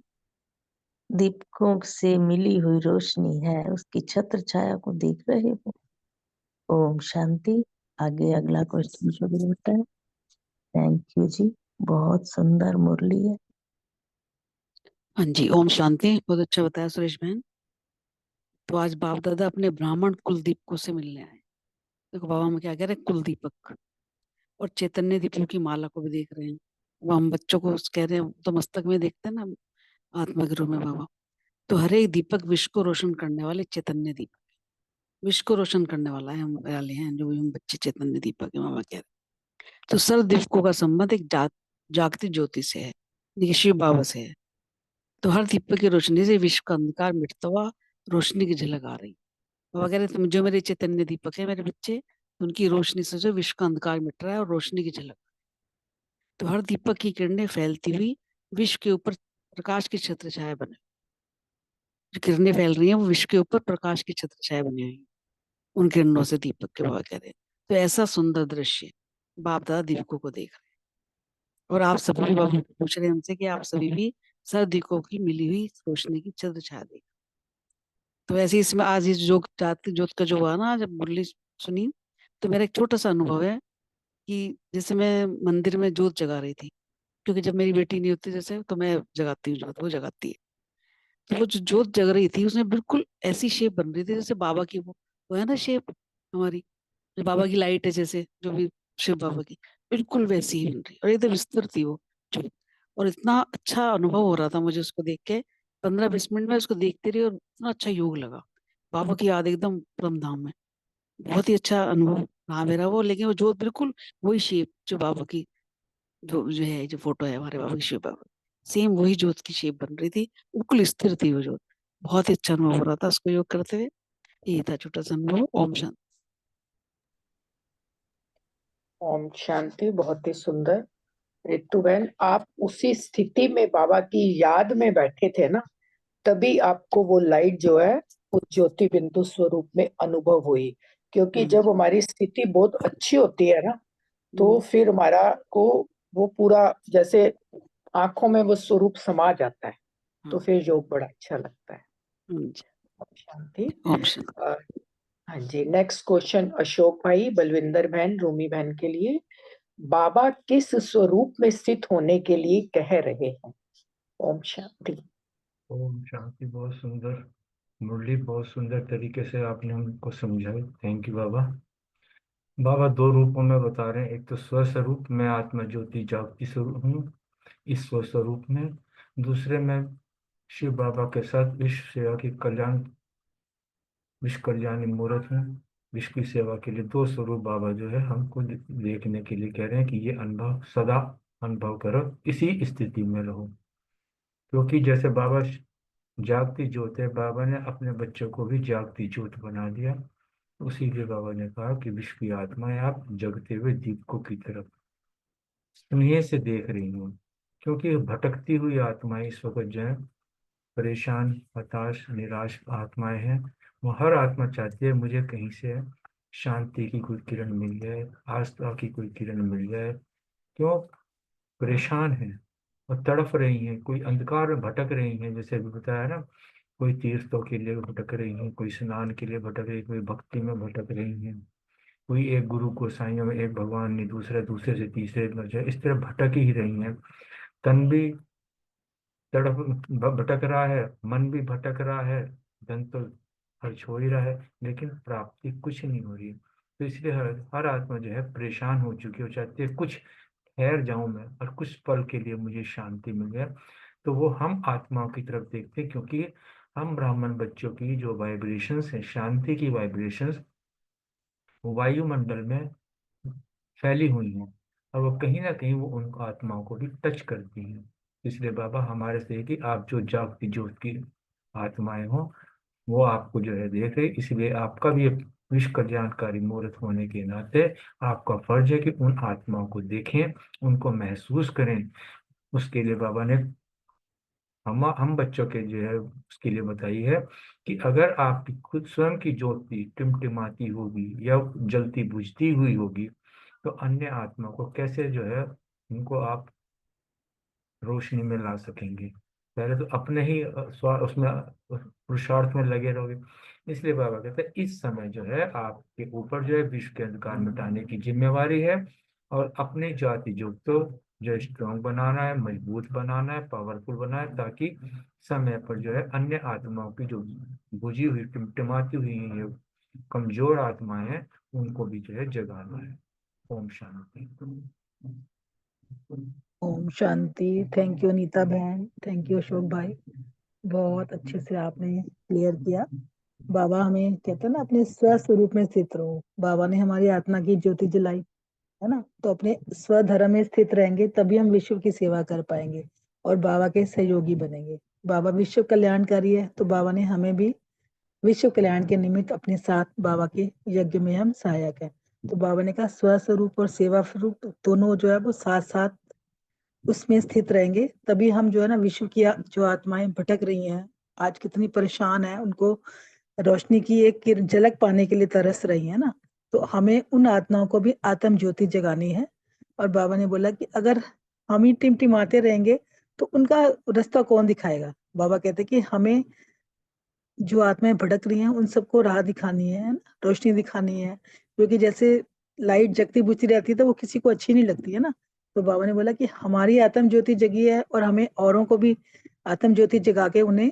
दीपकों से मिली हुई रोशनी है उसकी छत्र छाया को देख रहे हो। ओम शांति। आगे अगला क्वेश्चन शुरू होता है। थैंक यू जी, बहुत सुंदर मुरली है। हाँ जी, ओम शांति। बहुत अच्छा बताया सुरेश बहन। तो आज बाप दादा अपने ब्राह्मण कुल दीपकों से मिलने आए। देखो बाबा हम क्या कह रहे हैं, कुल दीपक और चैतन्य दीपों की माला को भी देख रहे हैं। वो हम बच्चों को कह रहे हैं, तो मस्तक में देखते हैं ना आत्मा के रूप में बाबा। तो हर एक दीपक विश्व को रोशन करने वाले चैतन्य दीपक, विश्व को रोशन करने वाला है हम वाले हैं जो भी हम बच्चे चैतन्य दीपक है बाबा कह रहे हैं। तो सर्व दीपकों का संबंध एक जागती ज्योति से है, देखिए शिव बाबा से है। तो हर दीपक की रोशनी से विश्व का अंधकार मिटता हुआ रोशनी की झलक आ रही। बाबा कह रहे तुम जो मेरे चैतन्य दीपक है मेरे बच्चे, उनकी रोशनी से जो विश्व का अंधकार मिट रहा है और रोशनी की झलक। तो हर दीपक की किरणें फैलती हुई विश्व के ऊपर प्रकाश की छत्र छाया बने। जो किरणें फैल रही हैं वो विश्व के ऊपर प्रकाश की छत्र छाया बनी हुई, उन किरणों से दीपक के बाबा कह रहे हैं। तो ऐसा सुंदर दृश्य बाप दादा दीपकों को देख रहे हैं। और आप सभी भी बाबा पूछ रहे हैं हमसे कि आप सभी भी सर दीपकों की मिली हुई रोशनी की छत्र छाया देख। तो वैसे ही इसमें आज इस जोत का जो हुआ ना, जब मुरली सुनी तो मेरा एक छोटा सा अनुभव है कि जैसे मैं मंदिर में जोत जगा रही थी, क्योंकि जब मेरी बेटी नहीं होती जैसे तो मैं जगाती हूँ जोत, वो जगाती है। तो वो जो जोत जग रही थी उसमें बिल्कुल ऐसी शेप बन रही थी जैसे बाबा की वो है ना शेप हमारी, जो बाबा की लाइट है जैसे जो भी शिव बाबा की, बिल्कुल वैसी ही बन रही और एकदम विस्तर थी वो जोत। और इतना अच्छा अनुभव हो रहा था मुझे उसको देख के। 15-20 मिनट में उसको देखते रही और इतना अच्छा योग लगा। बाबा की याद एकदम परम धाम में। बहुत ही अच्छा अनुभव रहा मेरा वो। लेकिन वो जोत बिल्कुल वही शेप जो बाबा की, जो है जो फोटो है हमारे बाबा की शिव बाबा, सेम वही जोत की शेप बन रही थी, बिल्कुल स्थिर थी वो जोत। बहुत ही अच्छा अनुभव हो रहा था उसको योग करते हुए। यही था छोटा सा अनुभव। ओम शांति। ओम शांति। बहुत ही सुंदर। रितु बहन, आप उसी स्थिति में बाबा की याद में बैठे थे ना, तभी आपको वो लाइट जो है वो ज्योति बिंदु स्वरूप में अनुभव हुई। क्योंकि जब हमारी स्थिति बहुत अच्छी होती है ना, तो फिर हमारा को वो पूरा जैसे आंखों में वो स्वरूप समा जाता है, तो फिर योग बड़ा अच्छा लगता है। ओम शांति। ओम शांति। हाँ जी, नेक्स्ट क्वेश्चन अशोक भाई, बलविंदर बहन, रूमी बहन के लिए। बाबा किस स्वरूप में स्थित होने के लिए कह रहे हैं? ओम शांति। ओम शांति। बहुत सुंदर मुरली, बहुत सुंदर तरीके से आपने हमको समझाई। थैंक यू बाबा। बाबा दो रूपों में बता रहे हैं, एक तो स्वस्वरूप में आत्मा ज्योति जागती स्वरूप हूँ इस स्वस्वरूप में, दूसरे में शिव बाबा के साथ विश्व सेवा की विश्व कल्याणी मूर्त हूँ। विश्व की सेवा के लिए दो स्वरूप बाबा जो है हमको देखने के लिए कह रहे हैं कि ये अनुभव सदा अनुभव करो, इसी स्थिति में रहो। क्योंकि जैसे बाबा जागती ज्योत है, बाबा ने अपने बच्चों को भी जागती ज्योत बना दिया। उसीलिए बाबा ने कहा कि विश्व की आत्माएं आप जगते हुए दीपकों की तरफ स्नेह से देख रही हूँ। क्योंकि भटकती हुई आत्माएं इस वक्त जो है परेशान, हताश, निराश आत्माएं हैं। वो हर आत्मा चाहती है मुझे कहीं से शांति की कोई किरण मिल जाए, आस्था की कोई किरण मिल जाए। क्यों परेशान है और तड़फ रही हैं, कोई अंधकार में भटक रही हैं, जैसे अभी बताया ना, कोई तीर्थों के लिए भटक रही हैं, कोई स्नान के लिए भटक रही, कोई भक्ति में भटक रही हैं, कोई एक गुरु को साइयों में, एक भगवान ने दूसरे, दूसरे से तीसरे में जो है इस तरह भटक ही रही हैं। तन भी तड़प भटक रहा है, मन भी भटक रहा है, धन तो खर्च हो ही रहा है, लेकिन प्राप्ति कुछ नहीं हो रही है। तो इसलिए हर आत्मा जो है परेशान हो चुकी है, वो चाहती है कुछ ठहर जाऊं मैं और कुछ पल के लिए मुझे शांति मिल जाए। तो वो हम आत्माओं की तरफ देखते हैं, क्योंकि हम ब्राह्मण बच्चों की जो वाइब्रेशंस है, शांति की वाइब्रेशंस वायुमंडल में फैली हुई हैं और वो कहीं ना कहीं वो उन आत्माओं को भी टच करती हैं। इसलिए बाबा हमारे से है कि आप जो जागती ज्योत की आत्माएं हो वो आपको जो है देख रहे, इसलिए आपका भी एक विश्व कल्याणकारी मुहूर्त होने के नाते आपका फर्ज है कि उन आत्माओं को देखें, उनको महसूस करें। उसके लिए बाबा ने हम बच्चों के जो है उसके लिए बताई है कि अगर आपकी खुद स्वयं की ज्योति टिमटिमाती होगी या जलती बुझती हुई होगी तो अन्य आत्मा को कैसे जो है उनको आप रोशनी में ला सकेंगे। पहले तो अपने ही उसमें पुरुषार्थ में लगे रहोगे। इसलिए बाबा कहते हैं इस समय जो है आपके ऊपर जो है विश्व के अंधकार मिटाने की जिम्मेवारी है और अपनी जाति जो तो जो स्ट्रांग बनाना है, मजबूत बनाना है, पावरफुल बनाना है, ताकि समय पर जो है अन्य आत्माओं की जो बुझी हुई टिमटिमाती हुई ये कमजोर आत्माएं हैं उनको भी जो है जगाना है। ओम शांति। ओम शांति। थैंक यू नीता बहन, थैंक यू अशोक भाई, बहुत अच्छे से आपने क्लियर किया। बाबा हमें कहते हैं ना अपने स्वस्वरूप में स्थित रहो। बाबा ने हमारी आत्मा की ज्योति जलाई है ना, तो अपने स्वधर्म में स्थित रहेंगे तभी हम विश्व की सेवा कर पाएंगे और बाबा के सहयोगी बनेंगे। बाबा विश्व कल्याणकारी है तो बाबा ने हमें भी विश्व कल्याण के निमित्त अपने साथ बाबा के यज्ञ में हम सहायक है। तो बाबा ने कहा स्वस्वरूप और सेवा स्वरूप दोनों जो है वो साथ साथ उसमें स्थित रहेंगे तभी हम जो है ना विश्व की जो आत्माएं भटक रही हैं, आज कितनी परेशान है, उनको रोशनी की एक झलक पाने के लिए तरस रही है ना, तो हमें उन आत्माओं को भी आत्म ज्योति जगानी है। और बाबा ने बोला कि अगर हम ही टिमटिमाते रहेंगे तो उनका रास्ता कौन दिखाएगा। बाबा कहते कि हमें जो आत्माएं भटक रही हैं उन सबको राह दिखानी है ना, रोशनी दिखानी है, क्योंकि जैसे लाइट जगती बुझती रहती है तो वो किसी को अच्छी नहीं लगती है ना। तो बाबा ने बोला कि हमारी आत्म ज्योति जगी है और हमें औरों को भी आत्म ज्योति जगा के उन्हें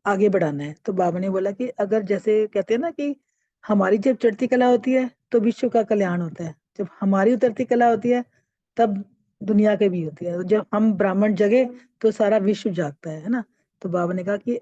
आगे बढ़ाना है। तो बाबा ने बोला कि अगर जैसे कहते हैं ना कि हमारी जब चढ़ती कला होती है तो विश्व का कल्याण होता है, जब हमारी उतरती कला होती है तब दुनिया के भी होती है। जब हम ब्राह्मण जगे तो सारा विश्व जागता है ना। तो बाबा ने कहा कि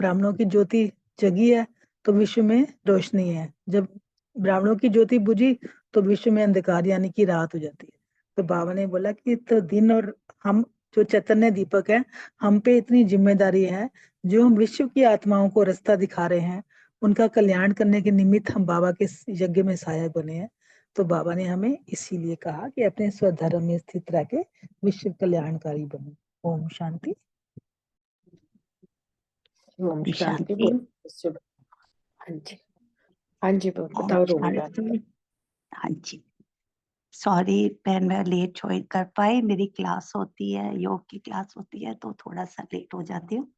ब्राह्मणों की ज्योति जगी है तो विश्व में रोशनी है, जब ब्राह्मणों की ज्योति बुझी तो विश्व में अंधकार यानी कि रात हो जाती है। तो बाबा ने बोला कि तो दिन और हम जो चैतन्य दीपक है, हम पे इतनी जिम्मेदारी है, जो हम विश्व की आत्माओं को रास्ता दिखा रहे हैं, उनका कल्याण करने के निमित्त हम बाबा के यज्ञ में सहायक बने हैं। तो बाबा ने हमें इसीलिए कहा कि अपने स्वधर्म में स्थित रह के विश्व कल्याणकारी बने। ओम शांति। ओम शांति। शांति। हाँ जी, हाँ जी ओम बताओ रोमी रानी। शांति। हाँ जी, सॉरी बहन मैं लेट ज्वाइन कर पाई, मेरी क्लास होती है, योग की क्लास होती है तो थोड़ा सा लेट हो जाती हूँ।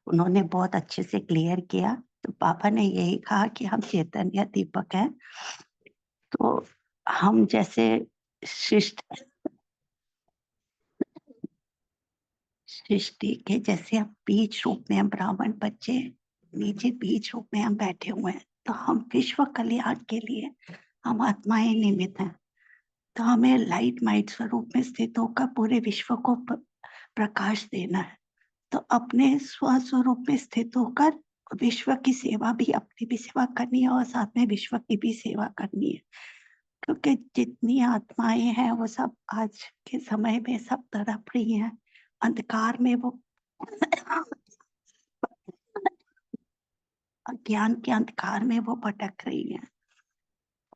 उन्होंने बहुत अच्छे से क्लियर किया। तो पापा ने यही कहा कि हम चैतन्य दीपक हैं, तो हम जैसे सृष्टि के जैसे हम बीज रूप में, हम ब्राह्मण बच्चे नीचे बीज रूप में हम बैठे हुए हैं, तो हम विश्व कल्याण के लिए हम आत्माएं निमित्त हैं। तो हमें लाइट माइट स्वरूप में स्थित होकर पूरे विश्व को प्रकाश देना है। तो अपने स्वस्वरूप में स्थित होकर विश्व की सेवा भी, अपनी भी सेवा करनी है और साथ में विश्व की भी सेवा करनी है। क्योंकि जितनी आत्माएं हैं वो सब आज के समय में सब तड़प रही हैं अंधकार में, वो ज्ञान के अंधकार में वो भटक रही हैं।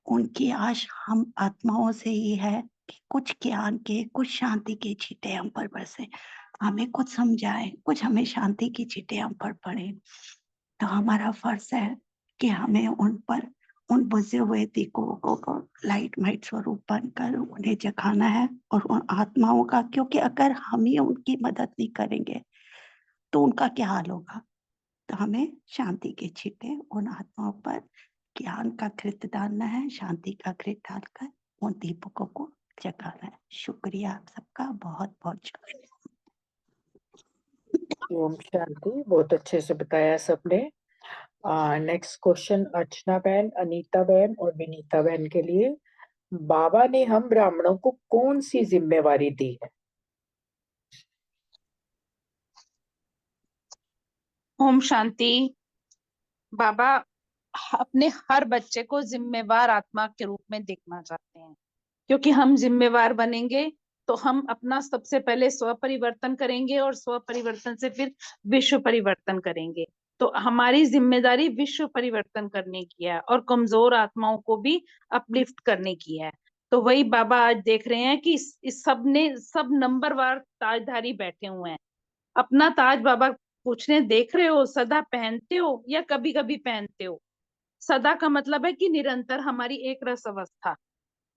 उनकी आश हम आत्माओं से ही है कि कुछ ज्ञान के, कुछ शांति के छींटे हम पर बरसे, हमें कुछ समझाए, कुछ हमें शांति की छींटे हम पर पड़े। तो हमारा फर्ज है कि हमें उन पर, उन बुझे हुए दीपकों को लाइट माइट स्वरूप बनकर उन्हें जगाना है और उन आत्माओं का, क्योंकि अगर हम ही उनकी मदद नहीं करेंगे तो उनका क्या हाल होगा। तो हमें शांति के छींटे उन आत्माओं पर ज्ञान का घृत डालना है, शांति का घृत डालकर उन दीपकों को जगाना है। शुक्रिया आप सबका, बहुत बहुत शुक्रिया। ओम शांति, बहुत अच्छे से बताया सबने। नेक्स्ट क्वेश्चन अर्चना बहन, अनीता बहन और विनीता बहन के लिए। बाबा ने हम ब्राह्मणों को कौन सी जिम्मेवारी दी है? ओम शांति। बाबा अपने हर बच्चे को जिम्मेवार आत्मा के रूप में देखना चाहते हैं, क्योंकि हम जिम्मेवार बनेंगे तो हम अपना सबसे पहले स्व परिवर्तन करेंगे और स्व परिवर्तन से फिर विश्व परिवर्तन करेंगे। तो हमारी जिम्मेदारी विश्व परिवर्तन करने की है और कमजोर आत्माओं को भी अपलिफ्ट करने की है। तो वही बाबा आज देख रहे हैं कि इस सब नंबरवार ताजधारी बैठे हुए हैं। अपना ताज बाबा पूछने देख रहे हो, सदा पहनते हो या कभी कभी पहनते हो? सदा का मतलब है कि निरंतर हमारी एक रस अवस्था,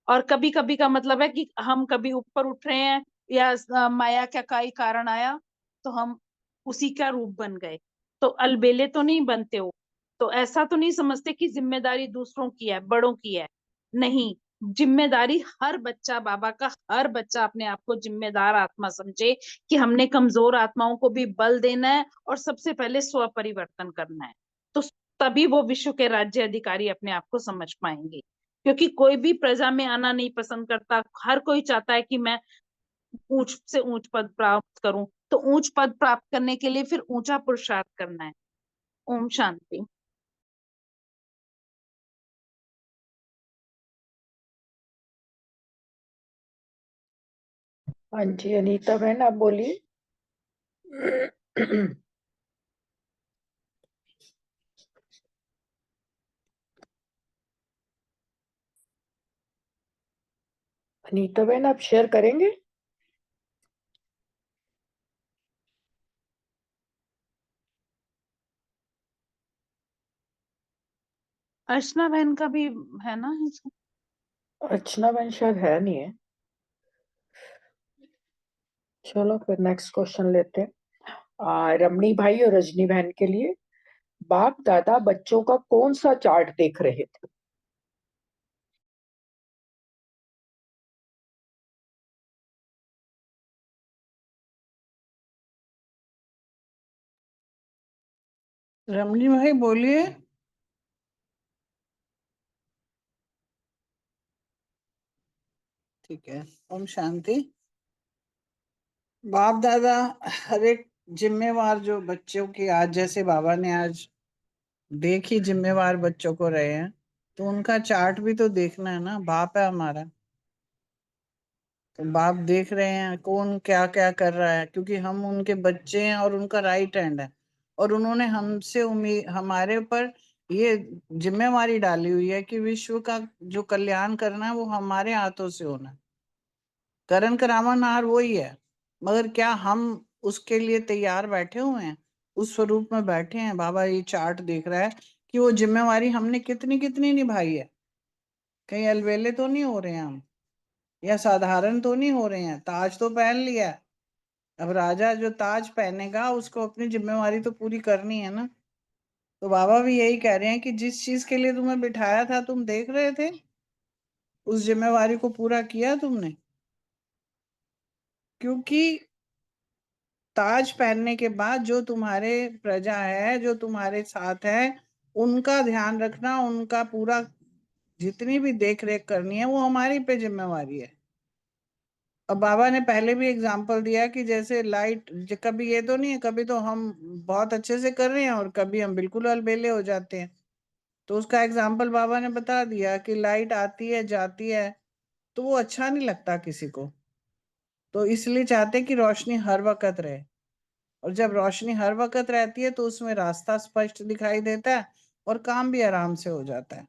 और कभी कभी का मतलब है कि हम कभी ऊपर उठ रहे हैं या माया का कोई कारण आया तो हम उसी का रूप बन गए। तो अलबेले तो नहीं बनते हो। तो ऐसा तो नहीं समझते कि जिम्मेदारी दूसरों की है, बड़ों की है। नहीं, जिम्मेदारी हर बच्चा, बाबा का हर बच्चा अपने आप को जिम्मेदार आत्मा समझे कि हमने कमजोर आत्माओं को भी बल देना है और सबसे पहले स्व परिवर्तन करना है। तो तभी वो विश्व के राज्य अधिकारी अपने आप को समझ पाएंगे, क्योंकि कोई भी प्रजा में आना नहीं पसंद करता। हर कोई चाहता है कि मैं ऊंच से ऊंच पद प्राप्त करूं। तो ऊंच पद प्राप्त करने के लिए फिर ऊंचा पुरुषार्थ करना है। ओम शांति। हाँ जी अनीता बहन, आप बोलिए। अनीता बहन, आप शेयर करेंगे? अर्चना बहन का भी है ना? अर्चना बहन शायद है नहीं है। चलो फिर नेक्स्ट क्वेश्चन लेते हैं। रमणी भाई और रजनी बहन के लिए, बाप दादा बच्चों का कौन सा चार्ट देख रहे थे? रमणी भाई बोलिए। ठीक है। ओम शांति। बाप दादा हर एक जिम्मेवार जो बच्चों की, आज जैसे बाबा ने आज देखी जिम्मेवार बच्चों को रहे हैं, तो उनका चार्ट भी तो देखना है ना। बाप है हमारा, तो बाप देख रहे हैं कौन क्या क्या कर रहा है, क्योंकि हम उनके बच्चे हैं और उनका राइट हैंड है। और उन्होंने हमसे उम्मीद, हमारे ऊपर ये जिम्मेवारी डाली हुई है कि विश्व का जो कल्याण करना है वो हमारे हाथों से होना है। करण करावन हार वही है, मगर क्या हम उसके लिए तैयार बैठे हुए हैं? उस स्वरूप में बैठे हैं। बाबा ये चार्ट देख रहा है कि वो जिम्मेवारी हमने कितनी कितनी निभाई है। कहीं अलवेले तो नहीं हो रहे हैं हम, या साधारण तो नहीं हो रहे हैं। ताज तो पहन लिया है, अब राजा जो ताज पहनेगा उसको अपनी जिम्मेवारी तो पूरी करनी है ना। तो बाबा भी यही कह रहे हैं कि जिस चीज के लिए तुम्हें बिठाया था, तुम देख रहे थे, उस जिम्मेवारी को पूरा किया तुमने? क्योंकि ताज पहनने के बाद जो तुम्हारे प्रजा है, जो तुम्हारे साथ है, उनका ध्यान रखना, उनका पूरा जितनी भी देख रेख करनी है वो हमारी पे जिम्मेवारी है। अब बाबा ने पहले भी एग्जाम्पल दिया कि जैसे लाइट, कभी ये तो नहीं है, कभी तो हम बहुत अच्छे से कर रहे हैं और कभी हम बिल्कुल अलबेले हो जाते हैं। तो उसका एग्जाम्पल बाबा ने बता दिया कि लाइट आती है जाती है तो वो अच्छा नहीं लगता किसी को। तो इसलिए चाहते हैं कि रोशनी हर वक्त रहे, और जब रोशनी हर वक्त रहती है तो उसमें रास्ता स्पष्ट दिखाई देता है और काम भी आराम से हो जाता है।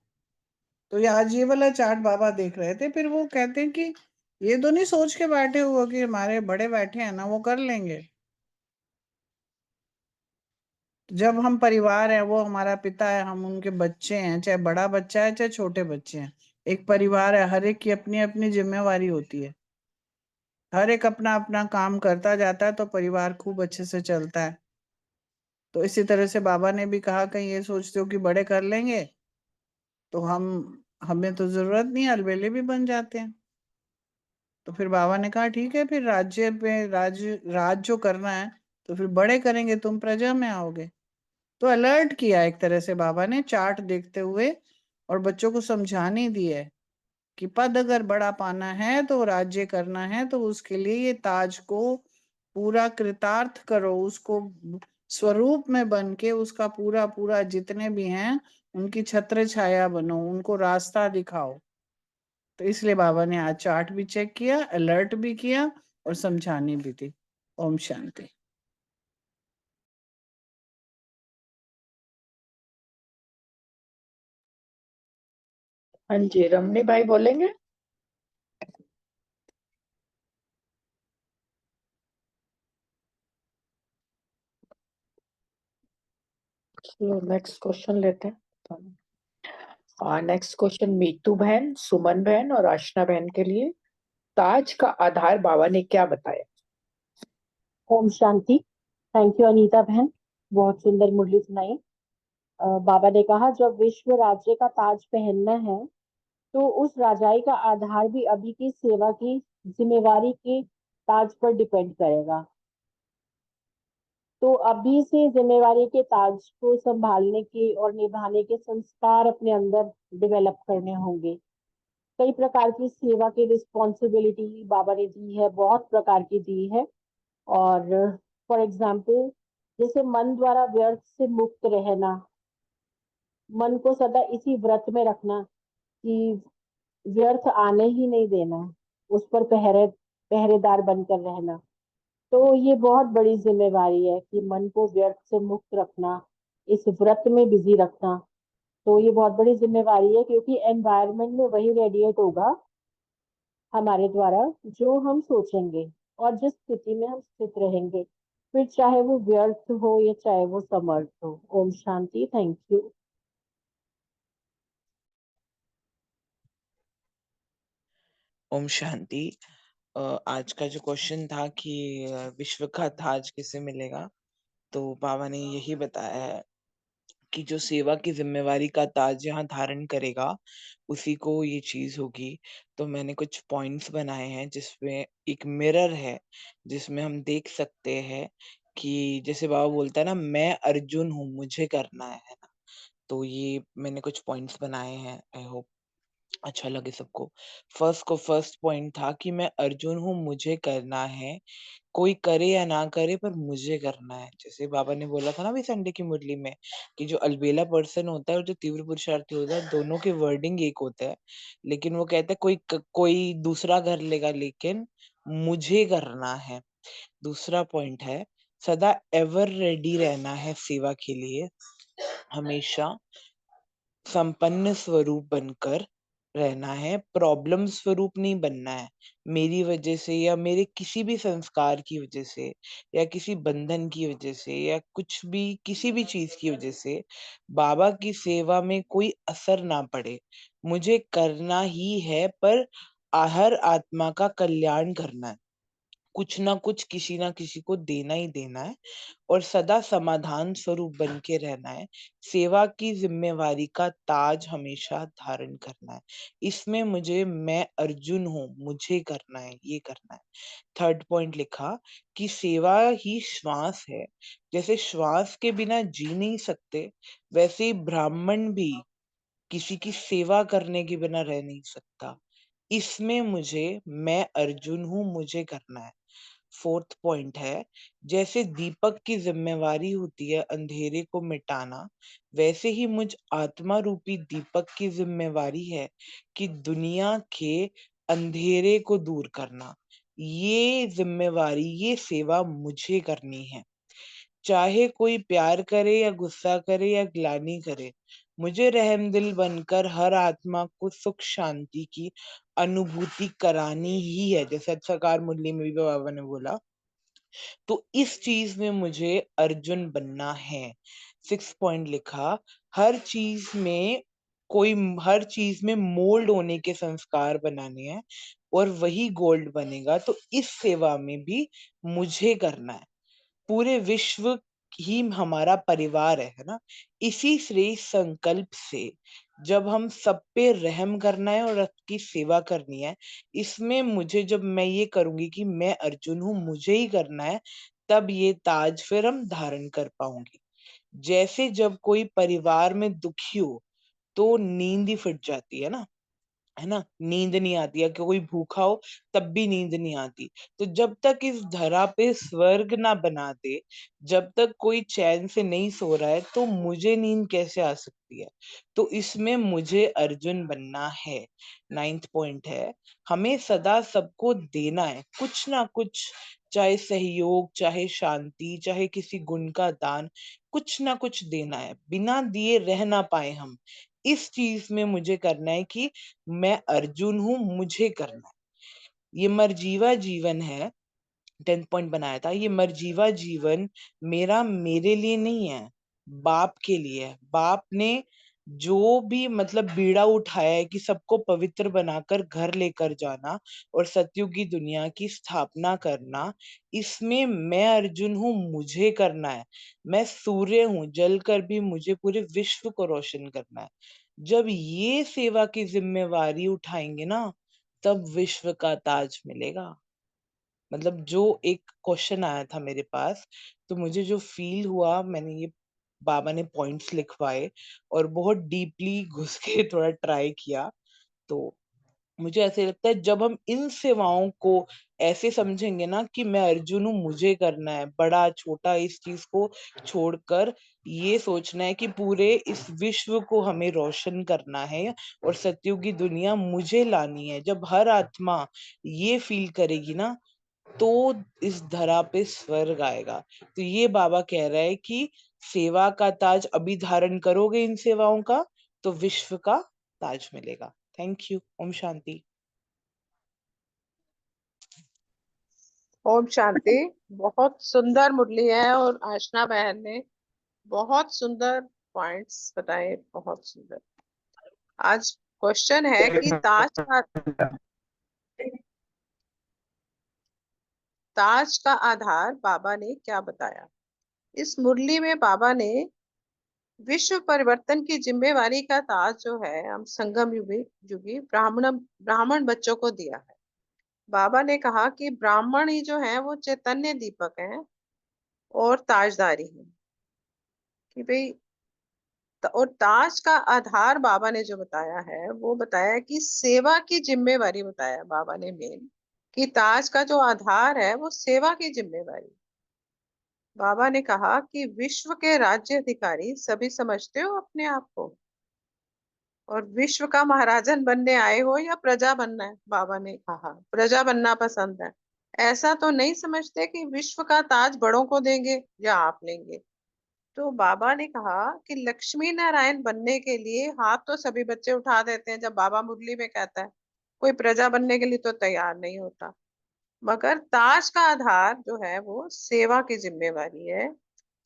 तो ये आज ये वाला चार्ट बाबा देख रहे थे, फिर वो कहते हैं कि ये तो नहीं सोच के बैठे हुए कि हमारे बड़े बैठे हैं ना, वो कर लेंगे। जब हम परिवार है, वो हमारा पिता है, हम उनके बच्चे हैं, चाहे बड़ा बच्चा है चाहे छोटे बच्चे हैं। एक परिवार है, हर एक की अपनी अपनी जिम्मेवारी होती है। हर एक अपना अपना काम करता जाता है तो परिवार खूब अच्छे से चलता है। तो इसी तरह से बाबा ने भी कहा, कहीं ये सोचते हो कि बड़े कर लेंगे तो हमें तो जरूरत नहीं, अलबेले भी बन जाते हैं। तो फिर बाबा ने कहा ठीक है, फिर राज्य पे राज जो करना है तो फिर बड़े करेंगे, तुम प्रजा में आओगे। तो अलर्ट किया एक तरह से बाबा ने चार्ट देखते हुए, और बच्चों को समझाने दी है कि पद अगर बड़ा पाना है तो राज्य करना है तो उसके लिए ये ताज को पूरा कृतार्थ करो, उसको स्वरूप में बन के उसका पूरा पूरा जितने भी हैं उनकी छत्र छाया बनो, उनको रास्ता दिखाओ। तो इसलिए बाबा ने आज चार्ट भी चेक किया, अलर्ट भी किया और समझानी भी थी। ओम शांति। हाँ जी, रमनी भाई बोलेंगे। चलो नेक्स्ट क्वेश्चन लेते हैं। नेक्स्ट क्वेश्चन मीतू बहन, सुमन बहन और आशना बहन के लिए। ताज का आधार बाबा ने क्या बताया? ओम शांति। थैंक यू अनीता बहन, बहुत सुंदर मुरली सुनाई। बाबा ने कहा जब विश्व राज्य का ताज पहनना है तो उस राजाई का आधार भी अभी की सेवा की जिम्मेवारी के ताज पर डिपेंड करेगा। तो अभी से जिम्मेवारी के ताज को संभालने के और निभाने के संस्कार अपने अंदर डेवलप करने होंगे। कई प्रकार की सेवा की रिस्पॉन्सिबिलिटी बाबा ने दी है, बहुत प्रकार की दी है। और फॉर एग्जाम्पल जैसे मन द्वारा व्यर्थ से मुक्त रहना, मन को सदा इसी व्रत में रखना कि व्यर्थ आने ही नहीं देना, उस पर पहरेदार बनकर रहना। तो ये बहुत बड़ी जिम्मेवारी है कि मन को व्यर्थ से मुक्त रखना, इस व्रत में बिजी रखना। तो ये बहुत बड़ी जिम्मेवारी है क्योंकि एनवायरनमेंट में वही रेडिएट होगा हमारे द्वारा जो हम सोचेंगे और जिस स्थिति में हम स्थित रहेंगे, फिर चाहे वो व्यर्थ हो या चाहे वो समर्थ हो। ओम शांति। Thank you. ओम शांति। आज का जो क्वेश्चन था कि विश्व का ताज किसे मिलेगा, तो बाबा ने यही बताया है कि जो सेवा की जिम्मेवारी का ताज यहाँ धारण करेगा उसी को ये चीज होगी। तो मैंने कुछ पॉइंट्स बनाए हैं जिसमें एक मिरर है जिसमें हम देख सकते हैं कि जैसे बाबा बोलता है ना, मैं अर्जुन हूँ मुझे करना है ना। तो ये मैंने कुछ पॉइंट्स बनाए हैं, आई होप अच्छा लगे सबको। फर्स्ट पॉइंट था कि मैं अर्जुन हूँ मुझे करना है, कोई करे या ना करे पर मुझे करना है। जैसे बाबा ने बोला था ना अभी संडे की मुरली में कि जो अलबेला पर्सन होता है और जो तीव्र पुरुषार्थी होता है दोनों के वर्डिंग एक होता है, लेकिन वो कहता है कोई दूसरा कर लेगा लेकिन मुझे करना है। दूसरा पॉइंट है सदा एवर रेडी रहना है सेवा के लिए, हमेशा संपन्न स्वरूप बनकर रहना है, प्रॉब्लम स्वरूप नहीं बनना है। मेरी वजह से या मेरे किसी भी संस्कार की वजह से या किसी बंधन की वजह से या कुछ भी किसी भी चीज की वजह से बाबा की सेवा में कोई असर ना पड़े। मुझे करना ही है पर हर आत्मा का कल्याण करना है, कुछ ना कुछ किसी ना किसी को देना ही देना है और सदा समाधान स्वरूप बन के रहना है। सेवा की जिम्मेवारी का ताज हमेशा धारण करना है। इसमें मुझे मैं अर्जुन हूँ मुझे करना है, ये करना है। थर्ड पॉइंट लिखा कि सेवा ही श्वास है, जैसे श्वास के बिना जी नहीं सकते वैसे ही ब्राह्मण भी किसी की सेवा करने के बिना रह नहीं सकता। इसमें मुझे मैं अर्जुन हूँ मुझे करना है। फोर्थ पॉइंट है जैसे दीपक की जिम्मेवारी होती है अंधेरे को मिटाना, वैसे ही मुझ आत्मा रूपी दीपक की जिम्मेवारी है कि दुनिया के अंधेरे को दूर करना। ये जिम्मेवारी ये सेवा मुझे करनी है, चाहे कोई प्यार करे या गुस्सा करे या ग्लानि करे, मुझे रहमदिल बनकर हर आत्मा को सुख शांति की अनुभूति करानी ही है, जैसे सरकार मुरली में भी बाबा ने बोला। तो इस चीज में मुझे अर्जुन बनना है। 6 पॉइंट लिखा हर चीज में मोल्ड होने के संस्कार बनाने हैं और वही गोल्ड बनेगा। तो इस सेवा में भी मुझे करना है, पूरे विश्व ही हमारा परिवार है ना। इसी श्रेष्ठ संकल्प से जब हम सब पे रहम करना है और सबकी सेवा करनी है, इसमें मुझे जब मैं ये करूंगी कि मैं अर्जुन हूँ मुझे ही करना है, तब ये ताज फिर हम धारण कर पाऊंगी। जैसे जब कोई परिवार में दुखी हो तो नींद ही फट जाती है ना, है ना, नींद नहीं आती, या कोई भूखा हो तब भी नींद नहीं आती। तो जब तक इस धरा पे स्वर्ग ना बना दे, जब तक कोई चैन से नहीं सो रहा है, तो मुझे नींद कैसे आ सकती है? तो इसमें मुझे अर्जुन बनना है। 9th पॉइंट है, हमें सदा सबको देना है कुछ ना कुछ, चाहे सहयोग, चाहे शांति, चाहे किसी गुण का दान, कुछ ना कुछ देना है। बिना दिए रह ना पाए हम। इस चीज में मुझे करना है कि मैं अर्जुन हूं, मुझे करना है। ये मरजीवा जीवन है, 10th पॉइंट बनाया था, ये मरजीवा जीवन मेरा मेरे लिए नहीं है, बाप के लिए है। बाप ने जो भी मतलब बीड़ा उठाया है कि सबको पवित्र बनाकर घर लेकर जाना और सतयुग की दुनिया की स्थापना करना, इसमें मैं अर्जुन हूँ, मुझे करना है। मैं सूर्य हूँ, जल कर भी मुझे पूरे विश्व को रोशन करना है। जब ये सेवा की जिम्मेवारी उठाएंगे ना, तब विश्व का ताज मिलेगा। मतलब जो एक क्वेश्चन आया था मेरे पास, तो मुझे जो फील हुआ, मैंने ये बाबा ने पॉइंट्स लिखवाए और बहुत डीपली घुस के थोड़ा ट्राई किया। तो मुझे ऐसे लगता है जब हम इन सेवाओं को ऐसे समझेंगे ना कि मैं अर्जुन हूँ, मुझे करना है, बड़ा छोटा इस चीज को छोड़कर ये सोचना है कि पूरे इस विश्व को हमें रोशन करना है और सतयुग की दुनिया मुझे लानी है। जब हर आत्मा ये फील करेगी ना, तो इस धरा पे स्वर्ग आएगा। तो ये बाबा कह रहा है कि सेवा का ताज अभी धारण करोगे इन सेवाओं का, तो विश्व का ताज मिलेगा। Thank you. ओम शांति। ओम शांति। बहुत सुंदर मुरली है और आशना बहन ने बहुत सुंदर पॉइंट्स बताए, बहुत सुंदर। आज क्वेश्चन है कि ताज का आधार बाबा ने क्या बताया। इस मुरली में बाबा ने विश्व परिवर्तन की जिम्मेवारी का ताज जो है हम संगम युगी ब्राह्मण बच्चों को दिया है। बाबा ने कहा कि ब्राह्मण ही जो है वो चैतन्य दीपक हैं और ताजदारी है कि भाई। और ताज का आधार बाबा ने जो बताया है वो बताया कि सेवा की जिम्मेवारी बताया बाबा ने मेन, कि ताज का जो आधार है वो सेवा की जिम्मेवारी। बाबा ने कहा कि विश्व के राज्य अधिकारी सभी समझते हो अपने आप को, और विश्व का महाराजन बनने आए हो या प्रजा बनना है। बाबा ने कहा प्रजा बनना पसंद है। ऐसा तो नहीं समझते कि विश्व का ताज बड़ों को देंगे या आप लेंगे। तो बाबा ने कहा कि लक्ष्मी नारायण बनने के लिए हाथ तो सभी बच्चे उठा देते हैं जब बाबा मुरली में कहता है, कोई प्रजा बनने के लिए तो तैयार नहीं होता। मगर ताज का आधार जो है वो सेवा की जिम्मेवारी है।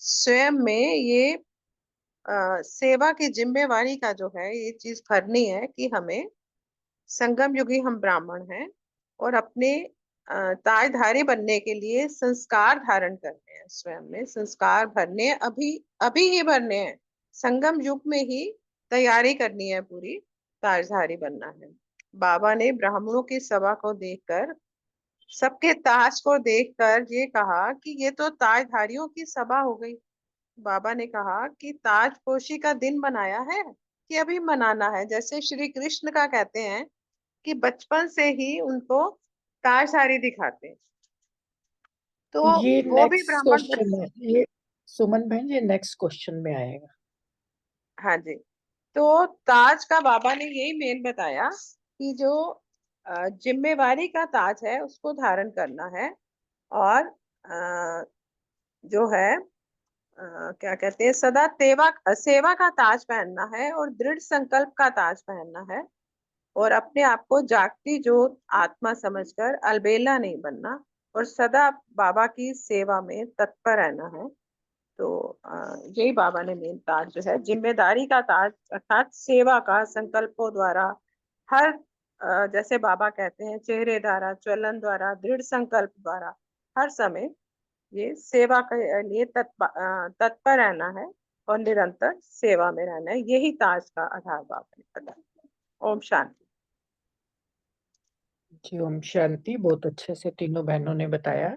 स्वयं में ये सेवा की जिम्मेवारी का जो है ये चीज भरनी है कि हमें संगम युगी हम ब्राह्मण हैं और अपने ताजधारी बनने के लिए संस्कार धारण करने हैं, स्वयं में संस्कार भरने हैं, अभी अभी ही भरने हैं। संगम युग में ही तैयारी करनी है, पूरी ताजधारी बनना है। बाबा ने ब्राह्मणों की सभा को देखकर, सबके ताज को देखकर ये कहा कि ये तो ताजधारियों की सभा हो गई। बाबा ने कहा कि ताजपोशी का दिन मनाया है कि अभी मनाना है। जैसे श्री कृष्ण का कहते हैं कि बचपन से ही उनको ताजधारी दिखाते हैं, तो ये वो भी नेक्स्ट ब्राह्मण क्वेश्चन है, ये सुमन बहन ये नेक्स्ट क्वेश्चन में आएगा। हाँ जी। तो ताज का बाबा ने यही मेन बताया कि जो जिम्मेवारी का ताज है उसको धारण करना है, और जो है क्या कहते हैं, सदा सेवा का ताज पहनना है और दृढ़ संकल्प का ताज पहनना है, और अपने आप को जागती ज्योत आत्मा समझकर अलबेला नहीं बनना, और सदा बाबा की सेवा में तत्पर रहना है। तो यही बाबा ने मेन ताज जो है जिम्मेदारी का ताज, अर्थात सेवा का संकल्पों द्वारा हर जैसे बाबा कहते हैं चेहरे द्वारा, चलन द्वारा, दृढ़ संकल्प द्वारा हर समय ये सेवा के लिए तत्पर रहना है और निरंतर सेवा में रहना है। यही ताज का आधार बाबा ने बताया। ओम शांति। जी ओम शांति। बहुत अच्छे से तीनों बहनों ने बताया।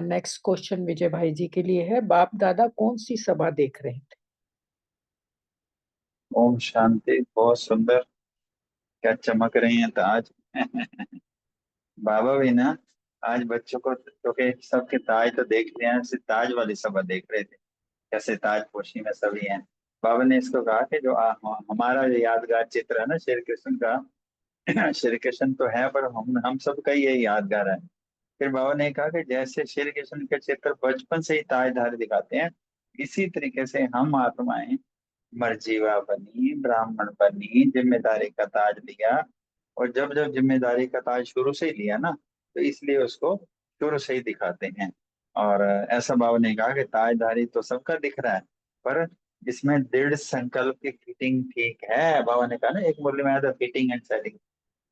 नेक्स्ट क्वेश्चन विजय भाई जी के लिए है, बाप दादा कौन सी सभा देख रहे थे? ओम शांति। बहुत सुंदर। क्या चमक रही हैं ताज। बाबा भी ना आज बच्चों को, क्योंकि सबके ताज तो देख रहे हैं, सिर्फ ताज वाली सभा देख रहे थे, कैसे ताज पोशी में सभी हैं। बाबा ने इसको कहा कि जो हमारा जो यादगार चित्र है ना श्री कृष्ण का, श्री कृष्ण तो है पर हम सबका ये यादगार है। फिर बाबा ने कहा कि जैसे श्री कृष्ण के चित्र बचपन से ही ताजधारी दिखाते हैं, इसी तरीके से हम आत्माएं मर्जीवा बनी, ब्राह्मण बनी, जिम्मेदारी का ताज लिया। और जब जब जिम्मेदारी का ताज शुरू से ही लिया ना, तो इसलिए उसको शुरू से ही दिखाते हैं। और ऐसा बाबा ने कहा कि ताजधारी तो सबका दिख रहा है, पर इसमें दृढ़ संकल्प की फिटिंग ठीक है। बाबा ने कहा ना एक मुरली में आया था, फिटिंग एंड सेटिंग,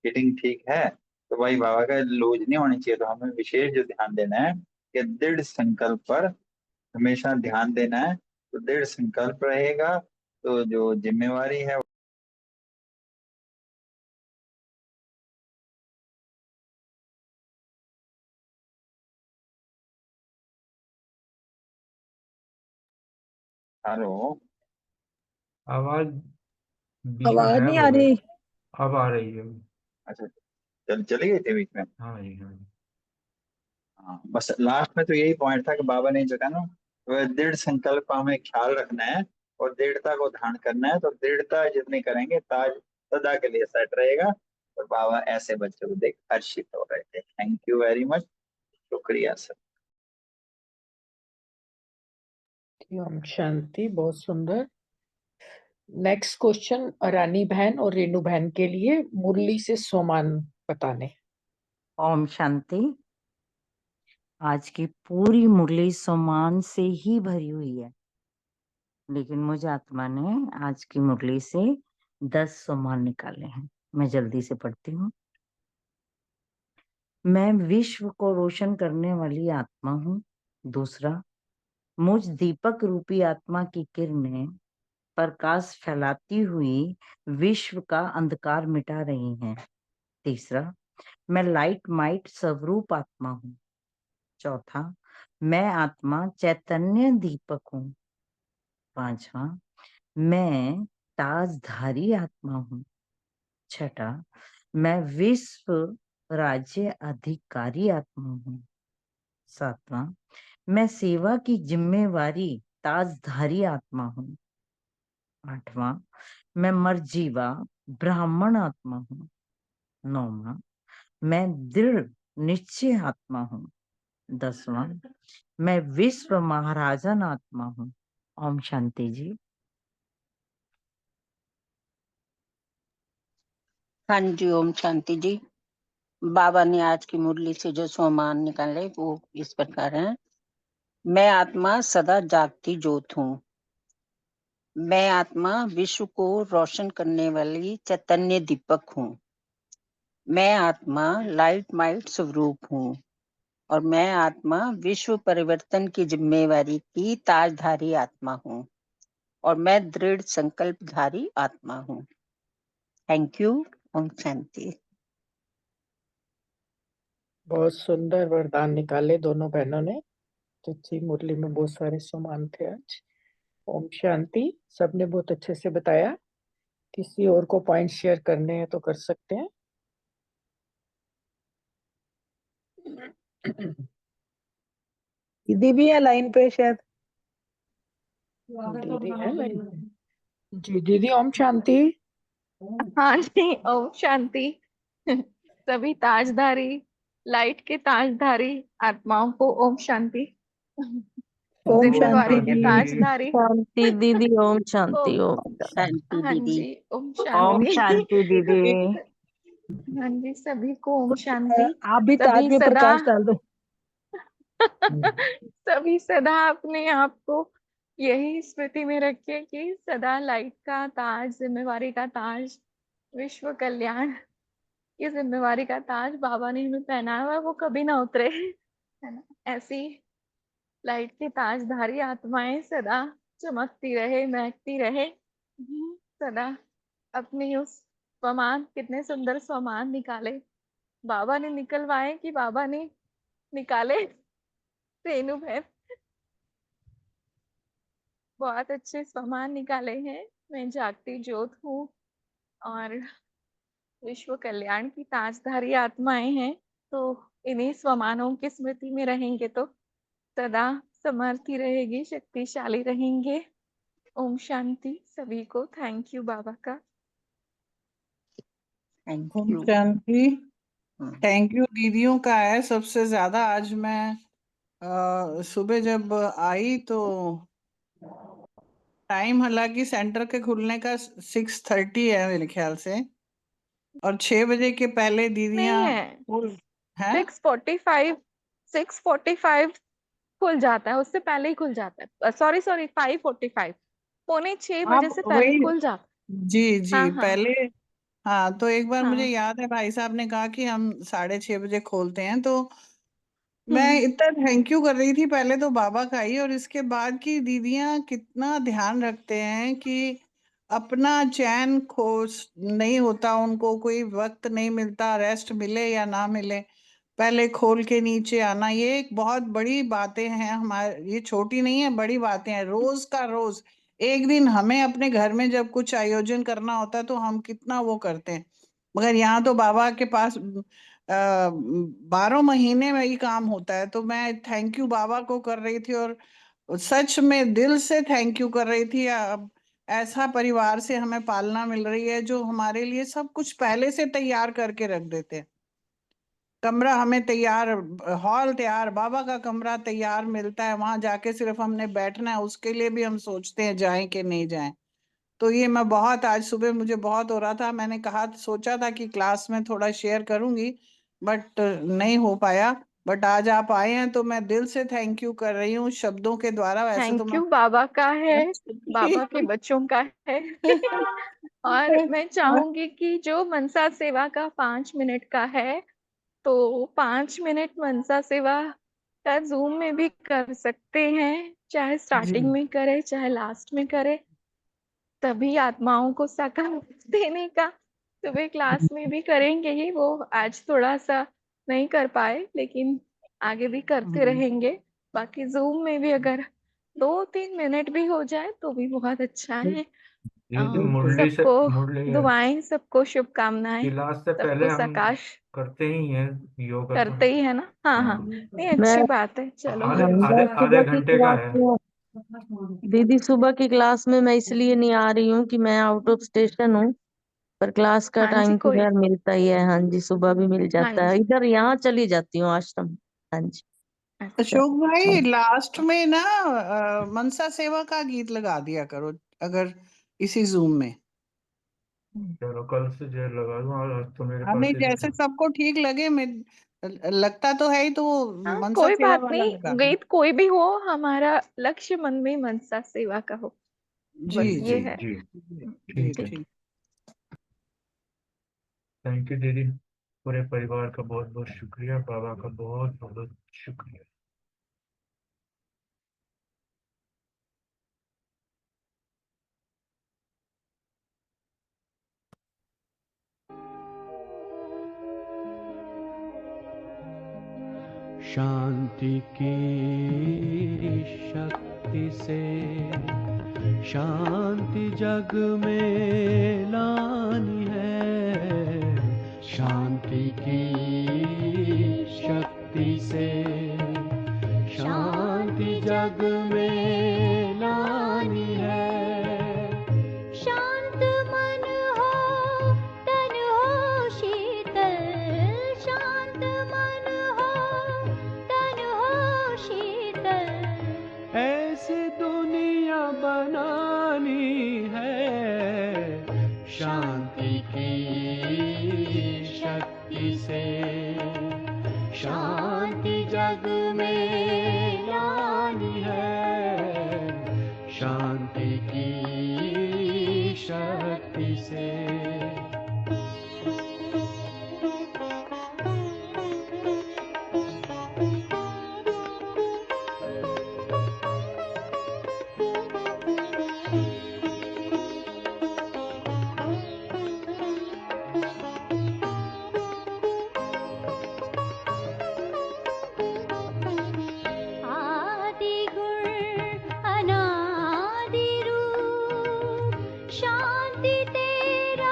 फिटिंग ठीक है। तो भाई बाबा का लूज नहीं होनी चाहिए। तो हमें विशेष जो ध्यान देना है कि दृढ़ संकल्प पर हमेशा ध्यान देना है। तो दृढ़ संकल्प रहेगा तो जो जिम्मेवारी है। हेलो, आवाज बीच में आवाज गायब नहीं हो आ गई। रही। अब आ रही है। अच्छा, चली गई थी बीच में। हाँ जी, हाँ जी। हाँ, बस लास्ट में तो यही पॉइंट था कि बाबा ने जो कहा ना, वह दृढ़ संकल्प का हमें ख्याल रखना है और दृढ़ता को धारण करना है। तो दृढ़ता जितनी करेंगे ताज सदा के लिए सेट रहेगा। और बाबा ऐसे बच्चों को देख हर्षित हो रहे थे। थैंक यू वेरी मच, शुक्रिया सर। ओम शांति, बहुत सुंदर। नेक्स्ट क्वेश्चन रानी बहन और रेणु बहन के लिए, मुरली से सोमान बताने। ओम शांति। आज की पूरी मुरली सम्मान से ही भरी हुई है, लेकिन मुझ आत्मा ने आज की मुरली से 10 सम्मान निकाले हैं। मैं जल्दी से पढ़ती हूँ। मैं विश्व को रोशन करने वाली आत्मा हूँ। दूसरा, मुझ दीपक रूपी आत्मा की किरणें प्रकाश फैलाती हुई विश्व का अंधकार मिटा रही हैं। तीसरा, मैं लाइट माइट स्वरूप आत्मा हूँ। चौथा, मैं आत्मा चैतन्य दीपक हूँ। पांचवा, मैं ताजधारी आत्मा हूँ। छठा, मैं विश्व राज्य अधिकारी आत्मा हूँ। सातवां, मैं सेवा की जिम्मेवारी ताजधारी आत्मा हूँ। आठवां, मैं मर्जीवा ब्राह्मण आत्मा हूँ। नौवां, मैं दृढ़ निश्चय आत्मा हूँ। 10वां, मैं विश्व महाराजन आत्मा हूँ। ओम शांति जी। हाँ जी, ओम शांति जी। बाबा ने आज की मुरली से जो सोमान निकाले वो इस प्रकार हैं। मैं आत्मा सदा जागती ज्योत हूँ। मैं आत्मा विश्व को रोशन करने वाली चैतन्य दीपक हूँ। मैं आत्मा लाइट माइट स्वरूप हूँ और मैं आत्मा विश्व परिवर्तन की जिम्मेवारी की ताजधारी आत्मा हूँ और मैं दृढ़ संकल्पधारी आत्मा हूँ। Thank you. ओम शांति। बहुत सुंदर वरदान निकाले दोनों बहनों ने। सच्ची मुरली में बहुत सारे सम्मान थे आज। ओम शांति। सबने बहुत अच्छे से बताया। किसी और को पॉइंट शेयर करने हैं तो कर सकते हैं। दीदी भी है लाइन पे शायद। दीदी है लाइन पे? जी दीदी, ओम शांति। हाँ जी, ओम शांति। सभी ताजधारी, लाइट के ताजधारी आत्माओं को ओम शांति। ओम शांति जिम्मेवारी के जी। ताजधारी शांति दीदी, ओम ओ, शांति, ओम शांति हाँ दीदी। जी, ओम ओम शांति। शांति दीदी। हाँ जी, सभी को ओम शांति। आप भी ताज सभी में सदा प्रकाश डाल दो। सभी सदा अपने आप को यही स्मृति में रखिए कि सदा लाइट का ताज, जिम्मेवारी का ताज, विश्व कल्याण की जिम्मेवारी का ताज बाबा ने हमें पहनाया हुआ है, वो कभी ना उतरे, है ना। ऐसी लाइट की ताजधारी आत्माएं सदा चमकती रहे, महकती रहे। सदा अपनी उस स्वमान, कितने सुंदर स्वमान निकाले बाबा ने, निकलवाए कि बाबा ने निकाले। रेणु बहन बहुत अच्छे स्वमान निकाले हैं। मैं जागती ज्योत हूँ और विश्व कल्याण की ताजधारी आत्माएं हैं, तो इन्हीं स्वमानों की स्मृति में रहेंगे तो सदा समर्थी रहेगी, शक्तिशाली रहेंगे। ओम शांति सभी को। थैंक यू बाबा का। Thank Om you. शांति। थैंक यू दीदियों का है सबसे ज्यादा। आज मैं सुबह जब आई तो टाइम हालांकि सेंटर के खुलने का 6:30 है मेरे ख्याल से, और 6 बजे के पहले नहीं दीदियां है, खुल है। 6:45 खुल जाता है, उससे पहले ही खुल जाता है। सॉरी 5:45, 5:45 बजे आप से पहले वही खुल जाता जी है। जी हाँ हाँ पहले। हाँ तो एक बार मुझे हाँ। याद है भाई साहब ने कहा कि हम 6:30 बजे खोलते हैं, तो मैं हम्म इतना थैंक यू कर रही थी पहले तो बाबा का ही, और इसके बाद की दीदियां कितना ध्यान रखते हैं कि अपना चैन खो नहीं होता, उनको कोई वक्त नहीं मिलता, रेस्ट मिले या ना मिले, पहले खोल के नीचे आना। ये एक बहुत बड़ी बातें हैं हमारे, ये छोटी नहीं है, बड़ी बातें हैं। रोज का रोज एक दिन हमें अपने घर में जब कुछ आयोजन करना होता है तो हम कितना वो करते हैं, मगर यहाँ तो बाबा के पास 12 महीने में ही काम होता है। तो मैं थैंक यू बाबा को कर रही थी, और सच में दिल से थैंक यू कर रही थी। अब ऐसा परिवार से हमें पालना मिल रही है जो हमारे लिए सब कुछ पहले से तैयार करके रख देते हैं। कमरा हमें तैयार, हॉल तैयार, बाबा का कमरा तैयार मिलता है, वहां जाके सिर्फ हमने बैठना है। उसके लिए भी हम सोचते हैं जाएं कि नहीं जाएं। तो ये मैं बहुत, आज सुबह मुझे बहुत हो रहा था, मैंने कहा सोचा था कि क्लास में थोड़ा शेयर करूंगी, बट नहीं हो पाया। बट आज आप आए हैं तो मैं दिल से थैंक यू कर रही हूँ शब्दों के द्वारा। वैसे तो थैंक मैं यू बाबा का है, बाबा के बच्चों का है। और मैं चाहूंगी कि जो मनसा सेवा का 5 मिनट का है, तो 5 मिनट मनसा सेवा का जूम में भी कर सकते हैं, चाहे जी स्टार्टिंग में करे चाहे लास्ट में करे। तभी आत्माओं को साकार देने का सुबह क्लास में भी करेंगे ही। वो आज थोड़ा सा नहीं कर पाए, लेकिन आगे भी करते रहेंगे। बाकी जूम में भी अगर 2-3 मिनट भी हो जाए तो भी बहुत अच्छा है। ये मुरली से सबको मुरली दुआएं, सबको शुभकामनाएं, क्लास से पहले सबको हम साकाश करते ही हैं योगा तो। करते ही है ना। हाँ हाँ, नहीं अच्छी बात है। चलो आधे आधे मैं आधे सुबह की घंटे का क्लास है। में दीदी, सुबह की क्लास में मैं इसलिए नहीं आ रही हूँ कि मैं आउट ऑफ स्टेशन हूँ, पर क्लास का हाँ जी टाइम तो कोई। खैर मिलता ही है। हाँ जी, सुबह भी मिल हाँ जाता है। जी इधर यहाँ चली जाती हूँ आश्रम। हाँ जी। अच्छा। अशोक भाई, लास्ट में ना मनसा सेवा का गीत लगा दिया करो अगर इसी जूम में। चलो कल से जो लगा दूं, और आज तो मेरे हाँ पास नहीं, इधर जैसे सबको ठीक लगे, मैं लगता तो है ही, तो वो हाँ मनसा कोई सेवा बात वाला नहीं, लगा दो। गीत कोई भी हो, हमारा लक्ष्य मन में मनसा सेवा का हो, जी बस ये जी है। जी जी ठीक है। ठीक। थैंक यू दीदी, पूरे परिवार का बहुत बहुत शुक्रिया, बाबा का बहुत बहुत शुक्रिया। शांति की शक्ति से शांति जग में लानी है। शांति की शक्ति से शांति जग में लानी है। शांत मन हो तन हो शीतल, शांत मन हो तन हो शीतल, ऐसी दुनिया बनानी है। शांति की शक्ति से शांति जग में लानी है। शांति की शक्ति से। आदि गुण अनादि रूप, शांति तेरा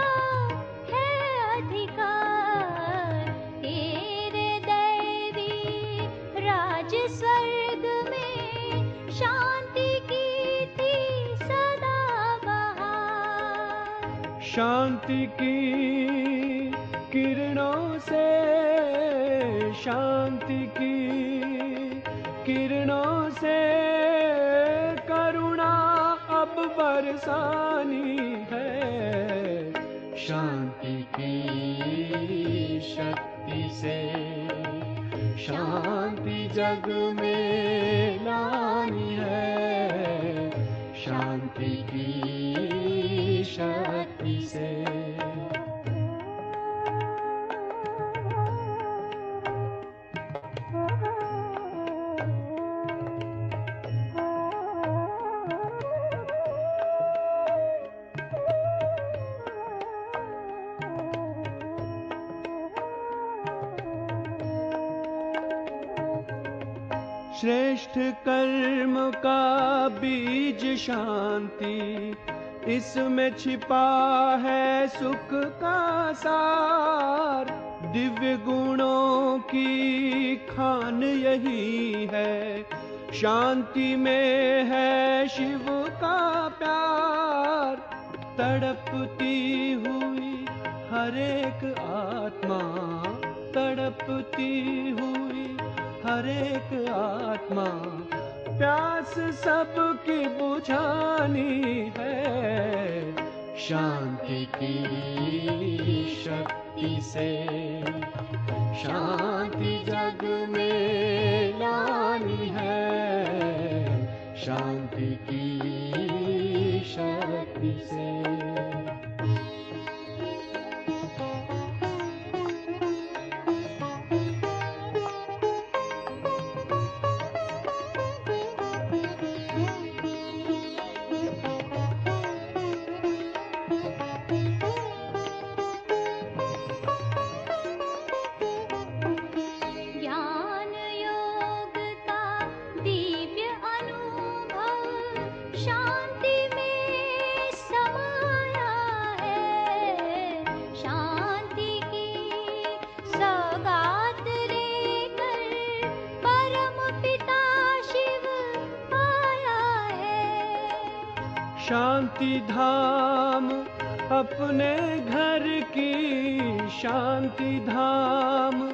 शांति की किरणों से, शांति की किरणों से करुणा अब बरसानी है। शांति की शक्ति से शांति जग में लानी है। शांति की शक्ति से। श्रेष्ठ कर्म का बीज शांति, इसमें छिपा है सुख का सार। दिव्य गुणों की खान यही है, शांति में है शिव का प्यार। तड़पती हुई हर एक आत्मा, तड़पती हुई हर एक आत्मा, प्यास सबकी बुझानी है। शांति की शक्ति से शांति जग में लानी है। शांति की शक्ति से। ज्ञान योग का दिव्य अनुभव शांति में समाया है। शांति की सौगात लेकर परम पिता शिव आया है। शांति धाम अपने घर की, शांति धाम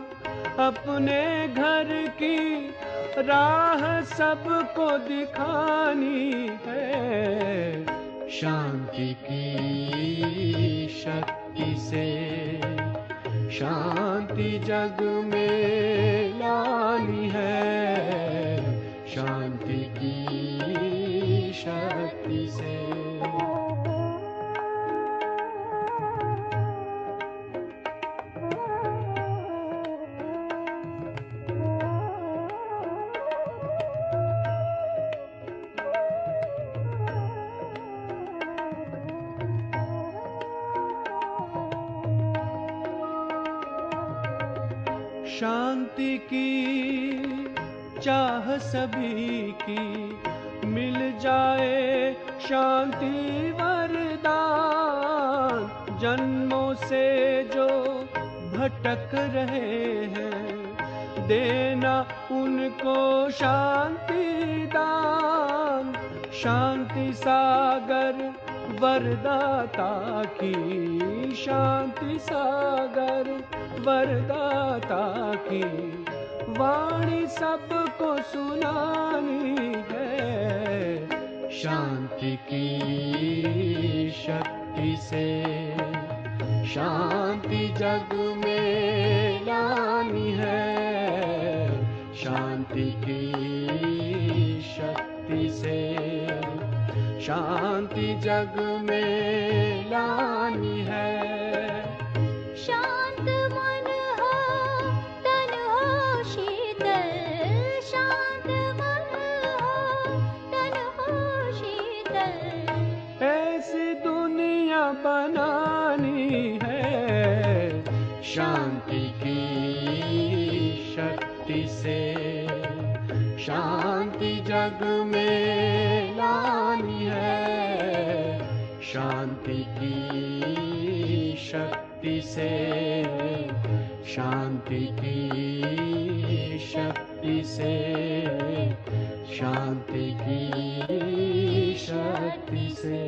अपने घर की राह सबको दिखानी है। शांति की शक्ति से शांति जग में लानी है। शांति की शक्ति से। शांति की चाह सभी की, मिल जाए शांति वरदान। जन्मों से जो भटक रहे हैं, देना उनको शांति दान। शांति सागर वरदाता की, शांति सागर वरदाता की वाणी सबको सुनानी है। शांति की शक्ति से शांति जग में लानी है। शांति की शक्ति से शांति जग में लानी है। शांत मन हो तन हो शीतल, शांत मन हो तन हो शीतल। ऐसी दुनिया बनानी है। शांति की शक्ति से शांति जग में लानी है। शांति की शक्ति से शांति की शक्ति से शांति की शक्ति से।